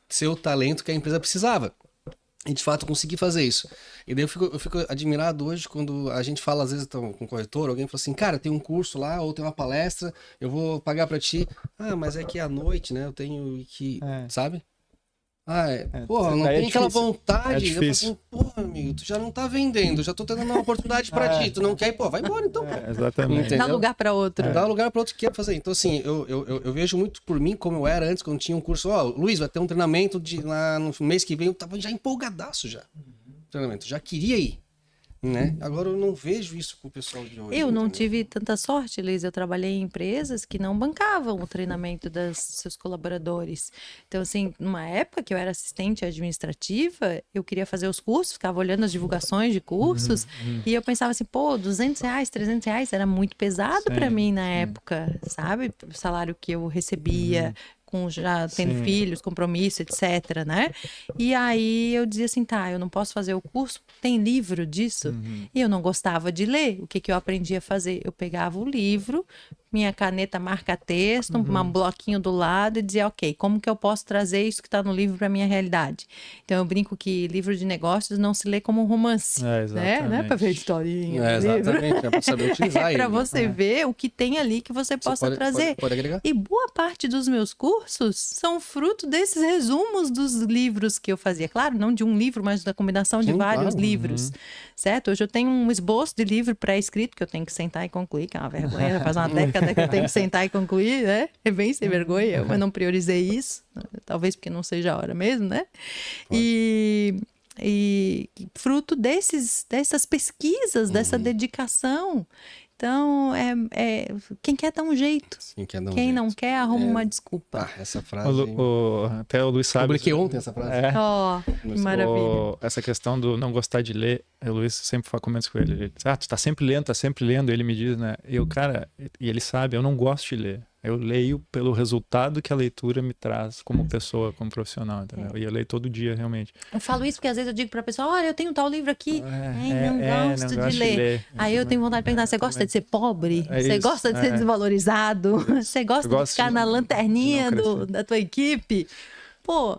ser o talento que a empresa precisava. E de fato consegui fazer isso. E daí eu fico admirado hoje quando a gente fala, às vezes com um corretor, alguém fala assim, cara, tem um curso lá, ou tem uma palestra, eu vou pagar pra ti. Mas é que à noite, né, eu tenho que, sabe? Porra, não tem aquela vontade. Eu falo assim, porra, amigo, tu já não tá vendendo, já tô tendo uma oportunidade pra ti, tu não quer ir, vai embora então. Exatamente. Entendeu? Dá lugar pra outro. Dá lugar pra outro que quer fazer. Então, assim, eu vejo muito por mim, como eu era antes, quando tinha um curso, Luiz, vai ter um treinamento lá no mês que vem, eu tava já empolgadaço já. Treinamento, já queria ir. né? Agora eu não vejo isso com o pessoal de hoje. Eu não entendeu? tive tanta sorte, Liz. Eu trabalhei em empresas que não bancavam o treinamento dos seus colaboradores. Então, assim, numa época que eu era assistente administrativa, eu queria fazer os cursos, ficava olhando as divulgações de cursos, e eu pensava assim, pô, R$200, R$300 era muito pesado para mim na época, sabe? O salário que eu recebia. Com já tendo filhos, compromisso, etc, né? E aí eu dizia assim, tá, eu não posso fazer o curso, tem livro disso? E eu não gostava de ler. O que que eu aprendi a fazer? Eu pegava o livro, minha caneta marca-texto, um bloquinho do lado e dizia, ok, como que eu posso trazer isso que está no livro para minha realidade? Então eu brinco que livro de negócios não se lê como um romance, né? Não é para ver historinha. Exatamente, é para saber utilizar É para você ver o que tem ali que você possa trazer. Pode agregar? E boa parte dos meus cursos são fruto desses resumos dos livros que eu fazia. Claro, não de um livro, mas da combinação de vários livros, certo? Hoje eu tenho um esboço de livro pré-escrito que eu tenho que sentar e concluir, que é uma vergonha, faz uma década que eu tenho que sentar e concluir, né? É bem sem vergonha, mas não priorizei isso, talvez porque não seja a hora mesmo, né? E fruto dessas pesquisas, dessa dedicação. Então, quem quer dá um jeito. Quem não quer, arruma uma desculpa. Essa frase... Até o Luiz sabe. Publiquei ontem essa frase. Que maravilha. Essa questão do não gostar de ler, o Luiz sempre comenta com ele. Ele diz, tu tá sempre lendo. Ele me diz, né? E ele sabe, eu não gosto de ler. Eu leio pelo resultado que a leitura me traz como pessoa, como profissional, entendeu? E eu leio todo dia, realmente. Eu falo isso porque às vezes eu digo pra pessoa, olha, eu tenho tal livro aqui, não gosto de ler. Aí eu tenho vontade de perguntar, você gosta de ser pobre? Você gosta de ser desvalorizado? Você gosta de ficar na lanterninha da tua equipe? Pô.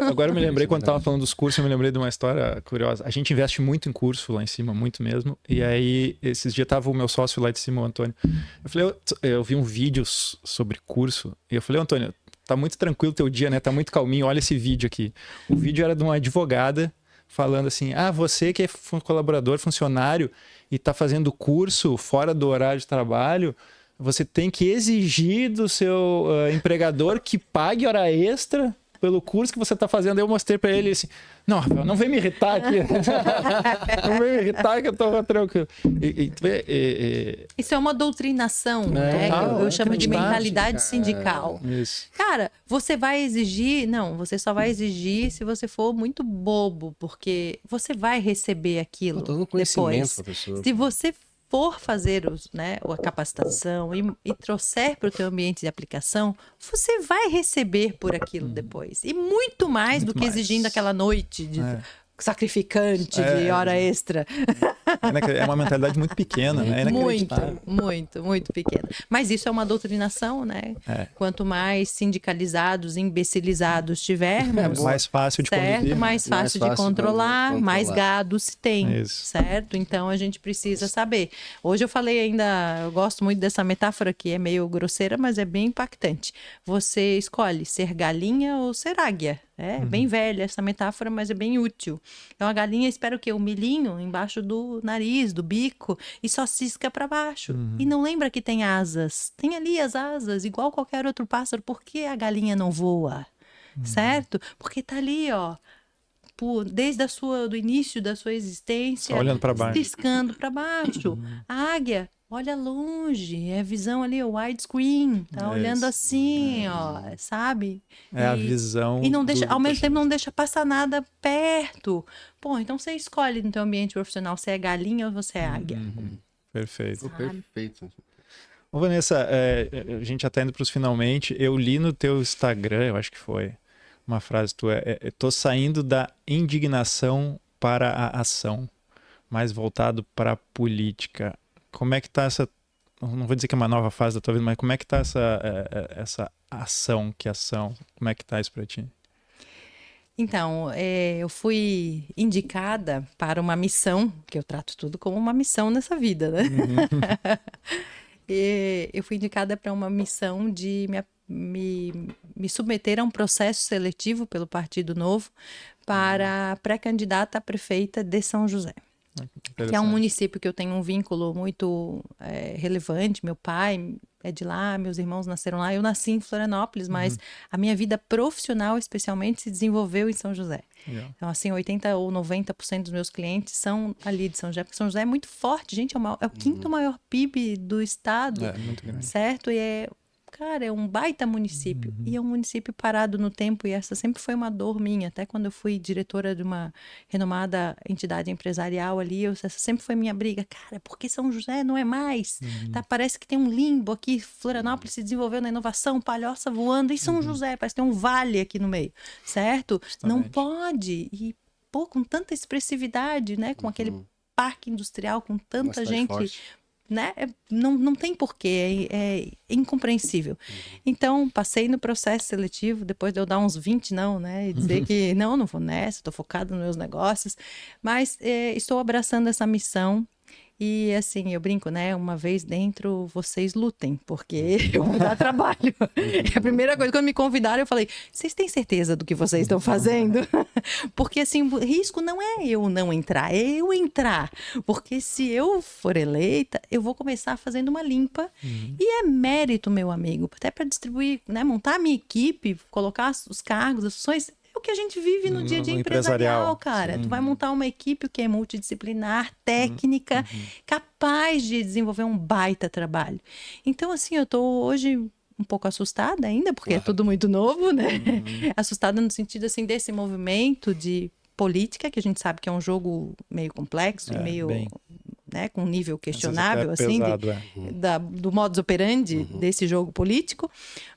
Agora eu me lembrei, quando tava falando dos cursos, eu me lembrei de uma história curiosa. A gente investe muito em curso lá em cima, muito mesmo. E aí, esses dias tava o meu sócio lá de cima, o Antônio. Eu falei, eu vi um vídeo sobre curso. E eu falei, Antônio, tá muito tranquilo o teu dia, né? Tá muito calminho, olha esse vídeo aqui. O vídeo era de uma advogada falando assim, você que é colaborador, funcionário, e tá fazendo curso fora do horário de trabalho, você tem que exigir do seu empregador que pague hora extra pelo curso que você está fazendo. Eu mostrei para ele assim, não, Rafael, não vem me irritar aqui. Não vem me irritar que eu tô tranquilo. Isso é uma doutrinação, né? Eu chamo de mentalidade sindical. Isso. Cara, você vai exigir... Não, você só vai exigir se você for muito bobo, porque você vai receber aquilo depois. Professor. Se você for fazer a capacitação e trouxer para o teu ambiente de aplicação, você vai receber por aquilo depois. E muito mais do que exigindo aquela noite de sacrificante de hora extra. É uma mentalidade muito pequena, né? Muito pequena. Mas isso é uma doutrinação, né? Quanto mais sindicalizados, imbecilizados tivermos, mais fácil de conduzir, mais fácil de controlar, mais gado se tem, certo? Então a gente precisa saber. Hoje eu falei ainda, eu gosto muito dessa metáfora que é meio grosseira, mas é bem impactante. Você escolhe ser galinha ou ser águia. É bem velha essa metáfora, mas é bem útil. Então a galinha espera o quê? O milhinho embaixo do nariz, do bico, e só cisca para baixo. E não lembra que tem asas. Tem ali as asas, igual qualquer outro pássaro. Por que a galinha não voa? Certo? Porque tá ali, ó. Desde do início da sua existência, só olhando para baixo, ciscando para baixo. A águia olha longe, é visão ali, o widescreen, tá olhando assim, ó, sabe? A visão. E não deixa, ao mesmo tempo não deixa passar nada perto. Pô, então você escolhe no teu ambiente profissional se é galinha ou você é águia. Perfeito. Perfeito. Ô, Vanessa, a gente já tá indo pros finalmente. Eu li no teu Instagram, eu acho que foi uma frase tua, tô saindo da indignação para a ação, mais voltado para a política. Como é que tá essa, não vou dizer que é uma nova fase da tua vida, mas como é que tá essa ação, como é que tá isso para ti? Então, eu fui indicada para uma missão, que eu trato tudo como uma missão nessa vida, né? E eu fui indicada para uma missão de me submeter a um processo seletivo pelo Partido Novo para pré-candidata a prefeita de São José. Que é um município que eu tenho um vínculo muito relevante. Meu pai é de lá, meus irmãos nasceram lá. Eu nasci em Florianópolis, mas a minha vida profissional, especialmente, se desenvolveu em São José. Legal. Então, assim, 80% ou 90% dos meus clientes são ali de São José, porque São José é muito forte, gente, é o quinto maior PIB do estado, É, muito grande. certo? E cara, é um baita município. E é um município parado no tempo. E essa sempre foi uma dor minha. Até quando eu fui diretora de uma renomada entidade empresarial ali, essa sempre foi minha briga. Cara, por que São José não é mais? Tá, parece que tem um limbo aqui. Florianópolis se desenvolveu na inovação, Palhoça voando. E São José, parece que tem um vale aqui no meio. Certo? Não Justamente. pode. E, pô, com tanta expressividade, né? Com aquele parque industrial, com Uma tanta cidade gente... forte. Né? Não tem porquê, é incompreensível. Então, passei no processo seletivo, depois de eu dar uns 20 não, né? E dizer que não vou nessa, estou focada nos meus negócios. Mas estou abraçando essa missão. E assim, eu brinco, né? Uma vez dentro, vocês lutem, porque eu vou dar trabalho. A primeira coisa, quando me convidaram, eu falei, vocês têm certeza do que vocês estão fazendo? Porque assim, o risco não é eu não entrar, é eu entrar. Porque se eu for eleita, eu vou começar fazendo uma limpa. E é mérito, meu amigo, até para distribuir, né? Montar a minha equipe, colocar os cargos, as funções. O que a gente vive no dia a dia No empresarial, empresarial, cara. Tu vai montar uma equipe que é multidisciplinar, técnica, capaz de desenvolver um baita trabalho. Então, assim, eu tô hoje um pouco assustada ainda, porque é tudo muito novo, né? Assustada no sentido, assim, desse movimento de política, que a gente sabe que é um jogo meio complexo e meio... bem. Né, com um nível Às vezes questionável, até assim, pesado, do modus operandi desse jogo político.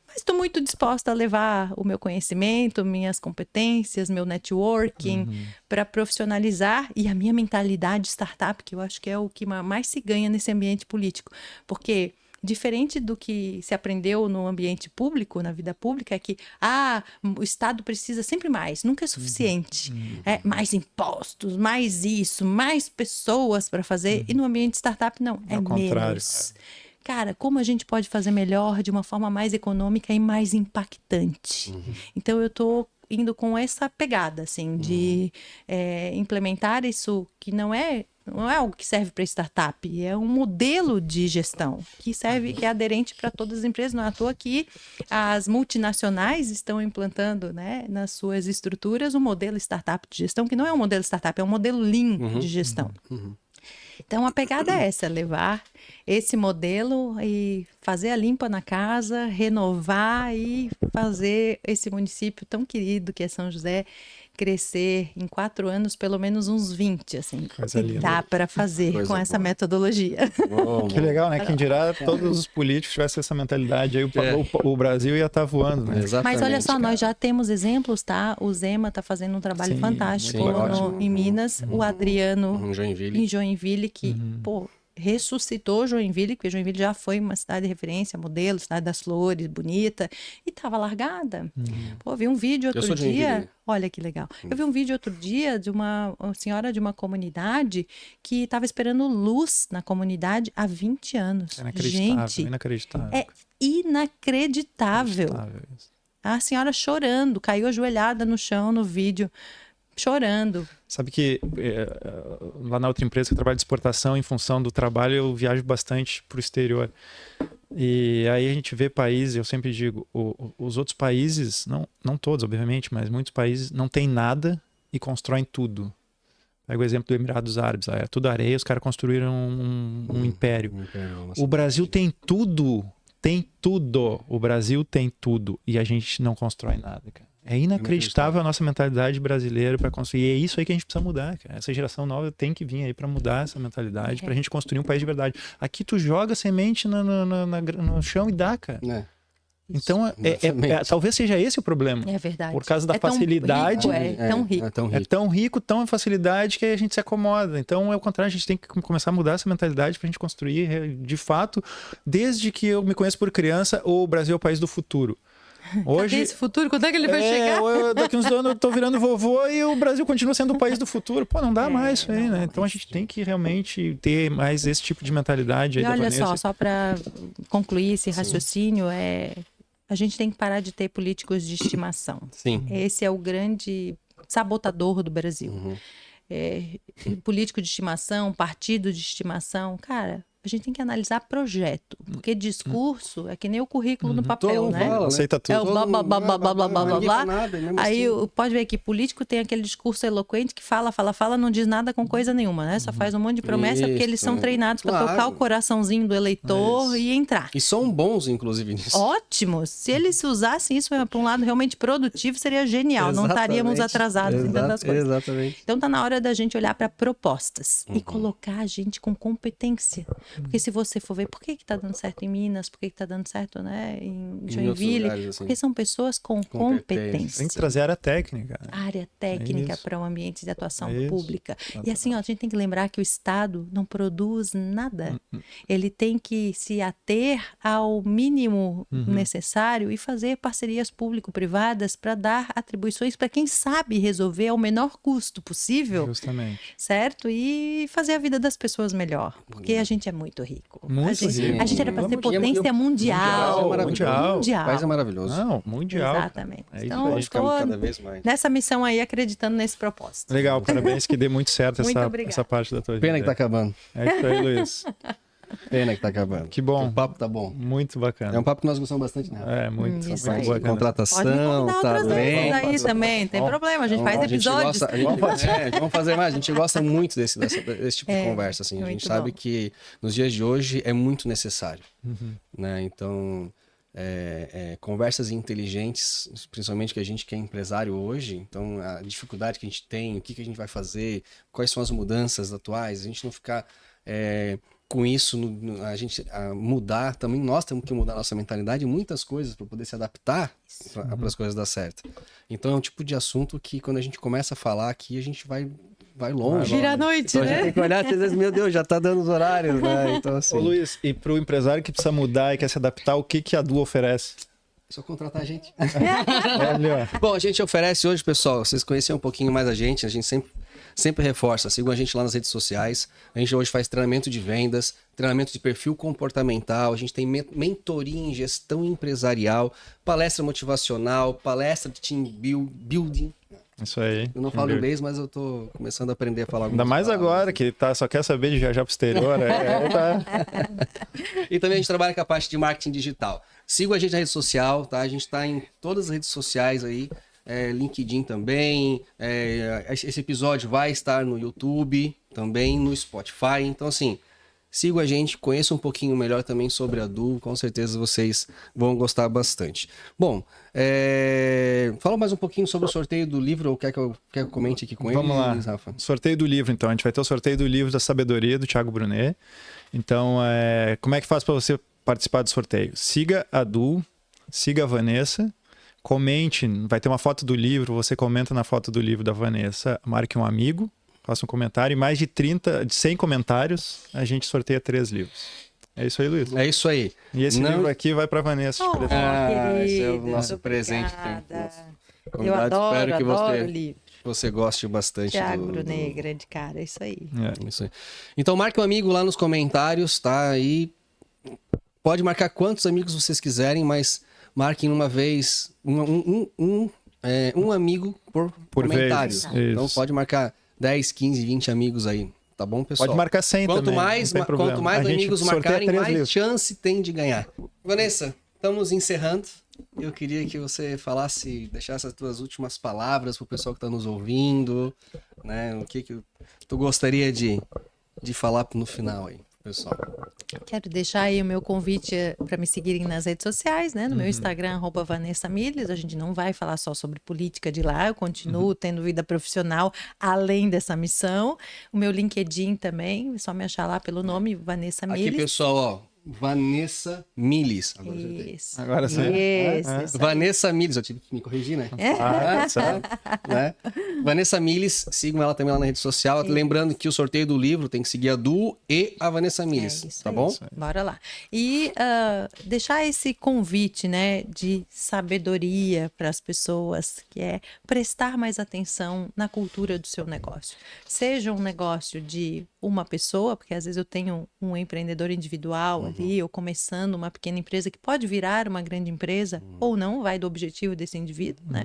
Mas estou muito disposta a levar o meu conhecimento, minhas competências, meu networking para profissionalizar e a minha mentalidade startup, que eu acho que é o que mais se ganha nesse ambiente político. Porque, diferente do que se aprendeu no ambiente público, na vida pública, é que o Estado precisa sempre mais, nunca é suficiente. É, mais impostos, mais isso, mais pessoas para fazer. E no ambiente startup, não, é Ao contrário. menos. Cara, como a gente pode fazer melhor de uma forma mais econômica e mais impactante? Então, eu estou indo com essa pegada, assim, de implementar isso que não é algo que serve para startup, é um modelo de gestão que serve, que é aderente para todas as empresas. Não é à toa que as multinacionais estão implantando, né, nas suas estruturas um modelo startup de gestão, que não é um modelo startup, é um modelo Lean de gestão. Então, a pegada é essa, levar esse modelo e fazer a limpa na casa, renovar e fazer esse município tão querido que é São José crescer em 4 anos, pelo menos uns 20, assim. Coisa linda. Dá para fazer Coisa com essa boa. metodologia. Que legal, né? Quem dirá todos os políticos tivessem essa mentalidade aí, o Brasil ia estar voando, né? Exatamente. Mas olha só, cara. nós já temos exemplos, tá? O Zema está fazendo um trabalho Sim, fantástico sim, ótimo. em Minas. O Adriano Em Joinville. em Joinville, que, pô, ressuscitou Joinville, porque Joinville já foi uma cidade de referência, modelo, cidade das flores, bonita, e estava largada. Pô, vi um vídeo outro sou de Joinville. dia, olha que legal. Eu vi um vídeo outro dia de uma senhora de uma comunidade que estava esperando luz na comunidade há 20 anos. Inacreditável, Gente, inacreditável. é inacreditável. Inacreditável isso. A senhora chorando, caiu ajoelhada no chão no vídeo, chorando. Sabe que lá na outra empresa que eu trabalho de exportação, em função do trabalho, eu viajo bastante para o exterior. E aí a gente vê países, eu sempre digo, os outros países, não todos, obviamente, mas muitos países não têm nada e constroem tudo. Pega o exemplo do Emirados Árabes, é tudo areia, os caras construíram um império. O Brasil tem tudo, o Brasil tem tudo e a gente não constrói nada, cara. É inacreditável a nossa mentalidade brasileira para construir. E é isso aí que a gente precisa mudar, cara. Essa geração nova tem que vir aí para mudar essa mentalidade, para a gente construir um país de verdade. Aqui tu joga semente no chão e dá, cara. Então, talvez seja esse o problema. É verdade. Por causa da tão facilidade. rico, tão rico. É tão rico, tão facilidade que a gente se acomoda. Então, é o contrário, a gente tem que começar a mudar essa mentalidade para a gente construir, de fato, desde que eu me conheço por criança, o Brasil é o país do futuro. Hoje, cadê esse futuro? Quando é que ele vai chegar? Daqui uns anos eu tô virando vovô e o Brasil continua sendo o país do futuro. Pô, não dá mais isso aí, né? Então a gente tem que realmente ter mais esse tipo de mentalidade aí. E olha só para concluir esse raciocínio, a gente tem que parar de ter políticos de estimação. Sim. Esse é o grande sabotador do Brasil. Político de estimação, partido de estimação, cara, a gente tem que analisar projeto. Porque discurso é que nem o currículo no papel, Todo mundo né? fala, Aceita tudo. É o blá, blá, blá, blá, blá, blá, blá, Ninguém blá. fala nada, e mesmo Aí assim- pode ver que político tem aquele discurso eloquente que fala, não diz nada com coisa nenhuma, né? Só faz um monte de promessa porque eles são Isso, treinados para claro. tocar o coraçãozinho do eleitor e entrar. E são bons, inclusive, nisso. Ótimo! Se eles usassem isso para um lado realmente produtivo, seria genial. Não estaríamos Exatamente. atrasados em tantas coisas. Exatamente. Então tá na hora da gente olhar para propostas e colocar a gente com competência. Porque se você for ver por que tá dando certo em Minas, por que tá dando certo, né, em outros Joinville, lugares, assim. porque são pessoas com competência. Tem que trazer área técnica. Né? Área técnica isso. para o ambiente de atuação É isso. pública. E assim, ó, a gente tem que lembrar que o Estado não produz nada. Ele tem que se ater ao mínimo necessário e fazer parcerias público-privadas para dar atribuições para quem sabe resolver ao menor custo possível, Justamente. certo? E fazer a vida das pessoas melhor. Porque a gente é muito rico. Muito A gente era para ser rico. potência mundial. Mundial. O país é maravilhoso. Não, mundial. Exatamente. É isso Então, aí. Pode ficar cada estou vez mais. nessa missão aí, acreditando nesse propósito. Legal, parabéns, que dê muito certo Muito essa, obrigada. essa parte da tua vida. Pena que tá acabando. É isso aí, Luiz. Pena que tá acabando. Que bom. O papo tá bom. Muito bacana. É um papo que nós gostamos bastante, né? É, muito, Isso muito aí. bacana. Contratação, Pode me convidar outras vezes talento. aí também, tem problema, a gente faz episódios. Vamos fazer mais. A gente gosta muito desse tipo de conversa. Assim. A gente muito sabe bom. que nos dias de hoje é muito necessário. Né? Então, conversas inteligentes, principalmente que a gente que é empresário hoje, então a dificuldade que a gente tem, o que a gente vai fazer, quais são as mudanças atuais, a gente não ficar com isso, a gente mudar também, nós temos que mudar nossa mentalidade, muitas coisas para poder se adaptar para as coisas dar certo. Então é um tipo de assunto que quando a gente começa a falar aqui, a gente vai longe. Vira a noite, Então a gente né? tem que olhar e dizer, meu Deus, já tá dando os horários, né? Então assim, Ô, Luiz, e pro empresário que precisa mudar e quer se adaptar, o que a Du oferece? só contratar a gente. Olha, Bom, a gente oferece hoje, pessoal, vocês conhecem um pouquinho mais a gente sempre reforça, sigam a gente lá nas redes sociais. A gente hoje faz treinamento de vendas, treinamento de perfil comportamental, a gente tem mentoria em gestão empresarial, palestra motivacional, palestra de team building. isso aí. Eu não falo inglês, mas eu tô começando a aprender a falar algumas Ainda mais palavras. agora, que só quer saber de viajar pro exterior. Tá. E também a gente trabalha com a parte de marketing digital. Siga a gente na rede social, tá? A gente está em todas as redes sociais aí, LinkedIn também. Esse episódio vai estar no YouTube, também no Spotify. Então, assim, sigam a gente, conheçam um pouquinho melhor também sobre a Du. Com certeza vocês vão gostar bastante. Bom, fala mais um pouquinho sobre o sorteio do livro, ou quer que eu comente aqui com Vamos lá. eles, Rafa? Sorteio do livro, então. A gente vai ter o sorteio do livro da Sabedoria, do Thiago Brunet. Então, como é que faz para você participar do sorteio? Siga a Du, siga a Vanessa, comente, vai ter uma foto do livro, você comenta na foto do livro da Vanessa, marque um amigo, faça um comentário, e mais de 100 comentários, a gente sorteia 3 livros. É isso aí, Luiz. É isso aí. E esse livro aqui vai para Vanessa. de presente. Esse é o querida, nosso muito presente. obrigada. Eu Convidado, adoro, espero que adoro o livro. você goste bastante Thiago do... Brunet, grande cara, é isso aí. Isso aí. Então marque um amigo lá nos comentários, tá? E pode marcar quantos amigos vocês quiserem, mas marquem uma vez um amigo por comentário. vez, Então isso. pode marcar 10, 15, 20 amigos aí, tá bom, pessoal? Pode marcar 100 Quanto também, mais, não tem problema. quanto mais A gente amigos sorteia marcarem, 3 mais livros. chance tem de ganhar. Vanessa, estamos encerrando. Eu queria que você deixasse as tuas últimas palavras pro pessoal que tá nos ouvindo, né? O que tu gostaria de falar no final aí, pessoal? Quero deixar aí o meu convite para me seguirem nas redes sociais, né? No meu Instagram, @VanessaMiles. A gente não vai falar só sobre política de lá, eu continuo tendo vida profissional além dessa missão. O meu LinkedIn também, é só me achar lá pelo nome, Vanessa Miles. Aqui, pessoal, ó. Vanessa Miles. Agora eu acertei. Isso. Agora sim. Isso, isso aí. Vanessa Miles, eu tive que me corrigir, né? Certo. Né? Vanessa Miles, sigam ela também lá na rede social. Lembrando que o sorteio do livro tem que seguir a Du e a Vanessa Miles, isso tá aí. bom? Bora lá. E deixar esse convite, né, de sabedoria para as pessoas, que é prestar mais atenção na cultura do seu negócio. Seja um negócio de uma pessoa, porque às vezes eu tenho um empreendedor individual ali, ou começando uma pequena empresa que pode virar uma grande empresa, ou não, vai do objetivo desse indivíduo, né?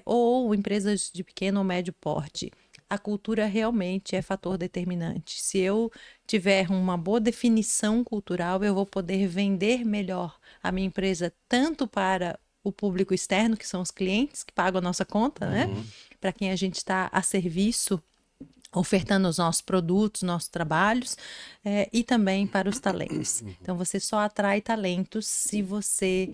Ou empresas de pequeno ou médio porte. a cultura realmente é fator determinante. Se eu tiver uma boa definição cultural, eu vou poder vender melhor a minha empresa tanto para o público externo, que são os clientes que pagam a nossa conta, né? Para quem a gente está a serviço, ofertando os nossos produtos, nossos trabalhos, e também para os talentos. Então, você só atrai talentos se você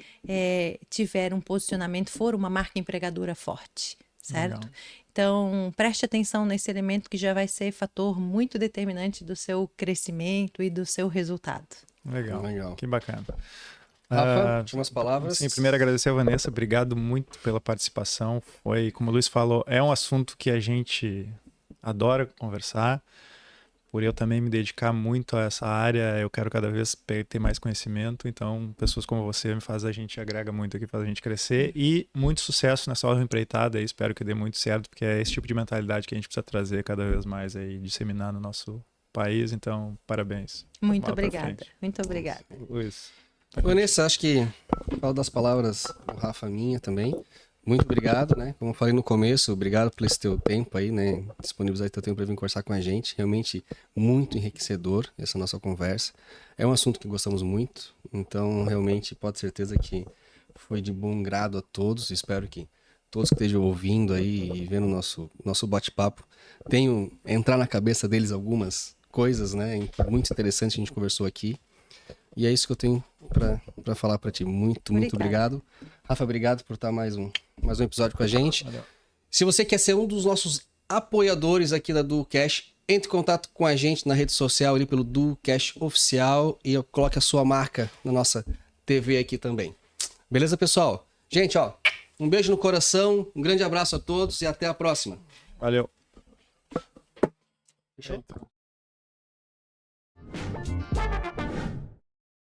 tiver um posicionamento, for uma marca empregadora forte, certo? Legal. Então, preste atenção nesse elemento que já vai ser fator muito determinante do seu crescimento e do seu resultado. Legal. Que bacana. Rafa, últimas palavras. Sim, primeiro agradecer a Vanessa, obrigado muito pela participação. Foi, como o Luiz falou, é um assunto que a gente adora conversar. Por eu também me dedicar muito a essa área, eu quero cada vez ter mais conhecimento. Então, pessoas como você a gente agrega muito aqui, faz a gente crescer. E muito sucesso nessa hora empreitada. Espero que dê muito certo, porque é esse tipo de mentalidade que a gente precisa trazer cada vez mais aí, disseminar no nosso país. Então, parabéns. Muito obrigada. Muito obrigada. Luiz. Vanessa, acho que falo das palavras do Rafa minha também. Muito obrigado, né? Como eu falei no começo, obrigado por esse teu tempo aí, né? Disponibilizar teu tempo para vir conversar com a gente. Realmente muito enriquecedor essa nossa conversa. É um assunto que gostamos muito, então realmente pode ter certeza que foi de bom grado a todos. Espero que todos que estejam ouvindo aí e vendo o nosso bate-papo tenham entrar na cabeça deles algumas coisas, né? Muito interessante que a gente conversou aqui. E é isso que eu tenho para falar para ti. Muito obrigado. Rafa, obrigado por estar mais um episódio com a gente. Valeu. Se você quer ser um dos nossos apoiadores aqui da DuoCash, entre em contato com a gente na rede social ali pelo DuoCash Oficial e coloque a sua marca na nossa TV aqui também. Beleza, pessoal? Gente, ó, um beijo no coração, um grande abraço a todos e até a próxima. Valeu. Fechou?